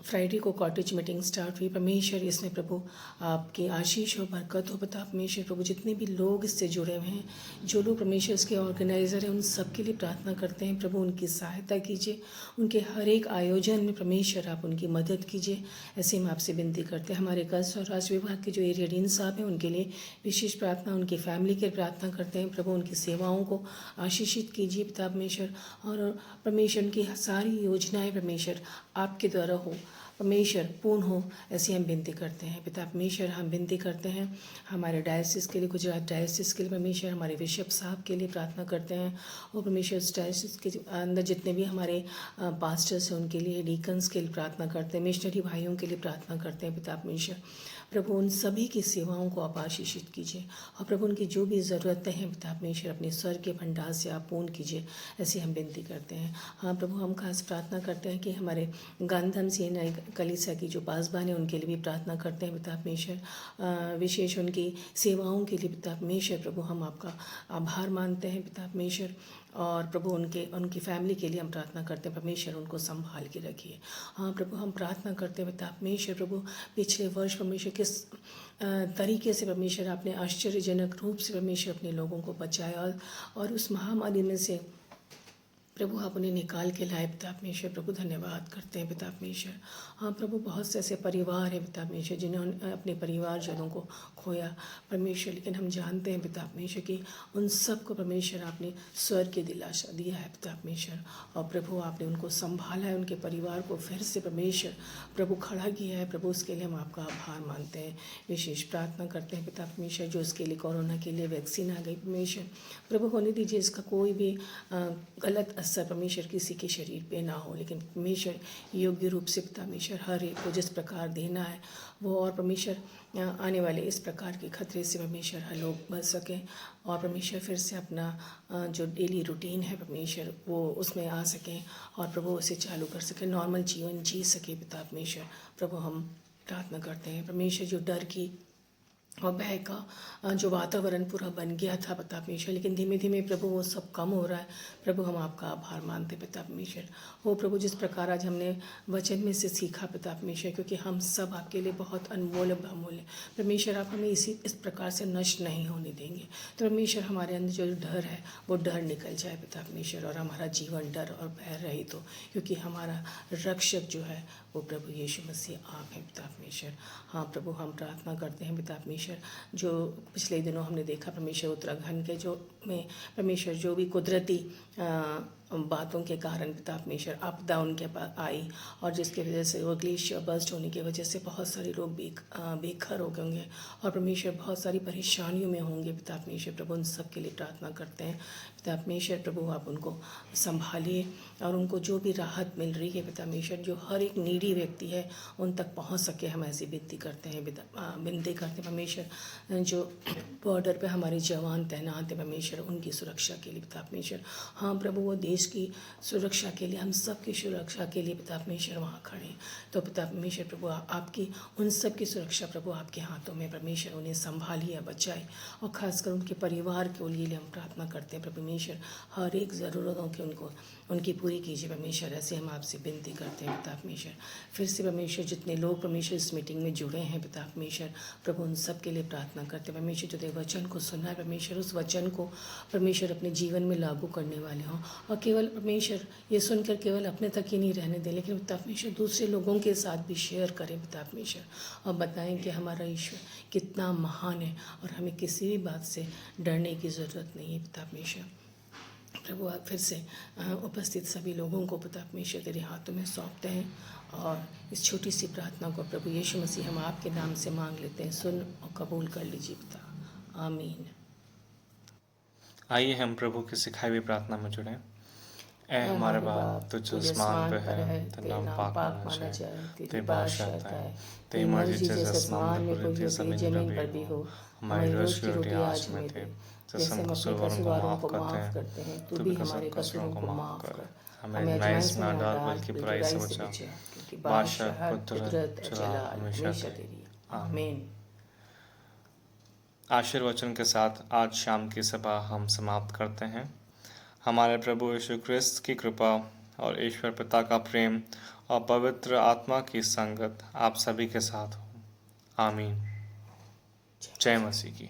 फ्राइडे को कॉटेज मीटिंग स्टार्ट हुई परमेश्वर, इसमें प्रभु आपकी आशीष हो, बरकत हो पिता परमेश्वर। प्रभु जितने भी लोग इससे जुड़े हुए हैं, जो लोग परमेश्वर इसके ऑर्गेनाइज़र हैं, उन सब के लिए प्रार्थना करते हैं प्रभु, उनकी सहायता कीजिए, उनके हर एक आयोजन में परमेश्वर आप उनकी मदद कीजिए। ऐसे हम आपसे विनती करते हैं। हमारे कच्छ और राज्य विभाग के जो एरिया डीन साहब हैं उनके लिए विशेष प्रार्थना, उनकी फैमिली के लिए प्रार्थना करते हैं प्रभु, उनकी सेवाओं को आशीषित कीजिए पिता परमेश्वर। और परमेश्वर की सारी योजनाएं परमेश्वर आपके द्वारा हो परमेश्वर, पूर्ण हो, ऐसी हम विनती करते हैं पिता परमेश्वर। हम विनती करते हैं हमारे डायसिस के लिए, गुजरात डायसिस के लिए परमेश्वर, हमारे बिशप साहब के लिए प्रार्थना करते हैं। और परमेश्वर उस डायसिस के अंदर जितने भी हमारे पास्टर्स हैं उनके लिए, डीकन्स के लिए प्रार्थना करते हैं, मिशनरी भाइयों के लिए प्रार्थना करते हैं पिता परमेश्वर। प्रभु उन सभी की सेवाओं को आप आशीषित कीजिए, और प्रभु उनकी जो भी ज़रूरतें हैं पिता परमेश्वर अपने स्वर्ग के भंडार से आप पूर्ण कीजिए, ऐसे हम विनती करते हैं। हाँ प्रभु, हम खास प्रार्थना करते हैं कि हमारे गांधीधाम सीएनआई कलीसिया की जो पासबान है उनके लिए भी प्रार्थना करते हैं पिता परमेश्वर, विशेष उनकी सेवाओं के लिए पिता परमेश्वर। प्रभु हम आपका आभार मानते हैं पिता परमेश्वर, और प्रभु उनकी फैमिली के लिए हम प्रार्थना करते हैं परमेश्वर, उनको संभाल के रखिए। हाँ प्रभु, हम प्रार्थना करते हैं पिता परमेश्वर, प्रभु पिछले वर्ष परमेश्वर किस तरीके से परमेश्वर आपने आश्चर्यजनक रूप से परमेश्वर अपने लोगों को बचाया, और उस महामारी में से प्रभु आप उन्हें निकाल के लाए पिता परमेश्वर। प्रभु धन्यवाद करते हैं पिता परमेश्वर। हाँ प्रभु, बहुत से ऐसे परिवार हैं पिता परमेश्वर जिन्होंने अपने परिवारजनों को खोया परमेश्वर, लेकिन हम जानते हैं पिता परमेश्वर कि उन सब को परमेश्वर आपने स्वर्ग की दिलासा दिया है पिता परमेश्वर, और प्रभु आपने उनको संभाला है, उनके परिवार को फिर से परमेश्वर प्रभु खड़ा किया है प्रभु, उसके लिए हम आपका आभार मानते हैं। विशेष प्रार्थना करते हैं पिता परमेश्वर जो इसके लिए कोरोना के लिए वैक्सीन आ गई परमेश्वर, प्रभु होने दीजिए इसका कोई भी गलत असर परमेश्वर किसी के शरीर पे ना हो, लेकिन परमेश्वर योग्य रूप से पिता परमेश्वर हर एक को जिस प्रकार देना है वो, और परमेश्वर आने वाले इस प्रकार के खतरे से परमेश्वर हर लोग बच सकें, और परमेश्वर फिर से अपना जो डेली रूटीन है परमेश्वर वो उसमें आ सकें, और प्रभु उसे चालू कर सकें, नॉर्मल जीवन जी सके पिता परमेश्वर। प्रभु हम प्रार्थना करते हैं परमेश्वर जो डर की और भय का जो वातावरण पूरा बन गया था पिता परमेश्वर, लेकिन धीमे धीमे प्रभु वो सब कम हो रहा है। प्रभु हम आपका आभार मानते पिता परमेश्वर। हो प्रभु, जिस प्रकार आज हमने वचन में से सीखा पिता परमेश्वर, क्योंकि हम सब आपके लिए बहुत अनमोल बहुमूल्य परमेश्वर, आप हमें इस प्रकार से नष्ट नहीं होने देंगे। तो परमेश्वर हमारे अंदर जो डर है वो डर निकल जाए पिता परमेश्वर, और हमारा जीवन डर और भय रहित हो, क्योंकि हमारा रक्षक जो है वो प्रभु यीशु मसीह आप हैं पिता परमेश्वर। हाँ प्रभु, हम प्रार्थना करते हैं पिता परमेश्वर, जो पिछले दिनों हमने देखा परमेश्वर उत्तराखंड के जो में परमेश्वर जो भी कुदरती बातों के कारण पिता परमेश्वर आपदा उनके पास आई, और जिसके वजह से वो ग्लेशियर बर्स्ट होने की वजह से बहुत सारे लोग बेघर हो गए होंगे, और परमेश्वर बहुत सारी परेशानियों में होंगे पिता परमेश्वर। प्रभु उन सब के लिए प्रार्थना करते हैं पिता परमेश्वर। प्रभु आप उनको संभालिए, और उनको जो भी राहत मिल रही है पिता परमेश्वर, जो हर एक नीडी व्यक्ति है उन तक पहुंच सके, हम ऐसी विनती करते हैं विनती करते हैं परमेश्वर। जो बॉर्डर पे हमारे जवान तैनात है परमेश्वर, उनकी सुरक्षा के लिए पिता परमेश्वर। हाँ प्रभु, वो देश की सुरक्षा के लिए, हम सब की सुरक्षा के लिए पिता परमेश्वर वहाँ खड़े हैं। तो पिता परमेश्वर प्रभु आपकी उन सब की सुरक्षा प्रभु आपके हाथों में परमेश्वर, उन्हें संभालिए, बचाए, और खासकर उनके परिवार के लिए हम प्रार्थना करते हैं परमेश्वर। हर एक ज़रूरतों के उनकी पूरी कीजिए परमेश्वर, ऐसे हम आपसे विनती करते हैं पिता परमेश्वर। फिर से परमेश्वर जितने लोग परमेश्वर इस मीटिंग में जुड़े हैं पिता परमेश्वर, प्रभु उन सब के लिए प्रार्थना करते हैं परमेश्वर। जो तेरे वचन को सुनना है परमेश्वर, उस वचन को परमेश्वर अपने जीवन में लागू करने वाले हों, और केवल परमेश्वर ये सुनकर केवल अपने तक ही नहीं रहने दें, लेकिन पिता परमेश्वर दूसरे लोगों के साथ भी शेयर करें पिता परमेश्वर, और बताएं कि हमारा ईश्वर कितना महान है, और हमें किसी भी बात से डरने की ज़रूरत नहीं है पिता परमेश्वर। प्रभु आप फिर से उपस्थित सभी लोगों को पिता परमेश्वर तेरे हाथों में सौंपते हैं, और इस छोटी सी प्रार्थना को प्रभु यीशु मसीह हम आपके नाम से मांग लेते हैं, सुन और कबूल कर लीजिए पिता, आमीन। आइए हम प्रभु की सिखाई हुई प्रार्थना में जुड़ें। ऐ हमारे बाप, तुझ आसमान पे है, तेरा नाम पाक माना जाए, तेरी बादशाहत आए, तेरी मर्जी जैसे आसमान में पूरी होती जमीन पर भी हो। हमारी रोज की रोटी आज हमें दे, जैसे हम कसूरवारों को माफ़ करते हैं, तू भी हमारे कसूरों को माफ़ कर। हमें आजमाइश में न डाल, बल्कि बुराई से बचा, क्योंकि बादशाह, कुदरत, जलाल हमेशा तेरी। आमीन। आशीर्वचन के साथ आज शाम की सभा हम समाप्त करते हैं। हमारे प्रभु यीशु क्रिस्त की कृपा और ईश्वर पिता का प्रेम और पवित्र आत्मा की संगत आप सभी के साथ हो। आमीन। जय मसीह की।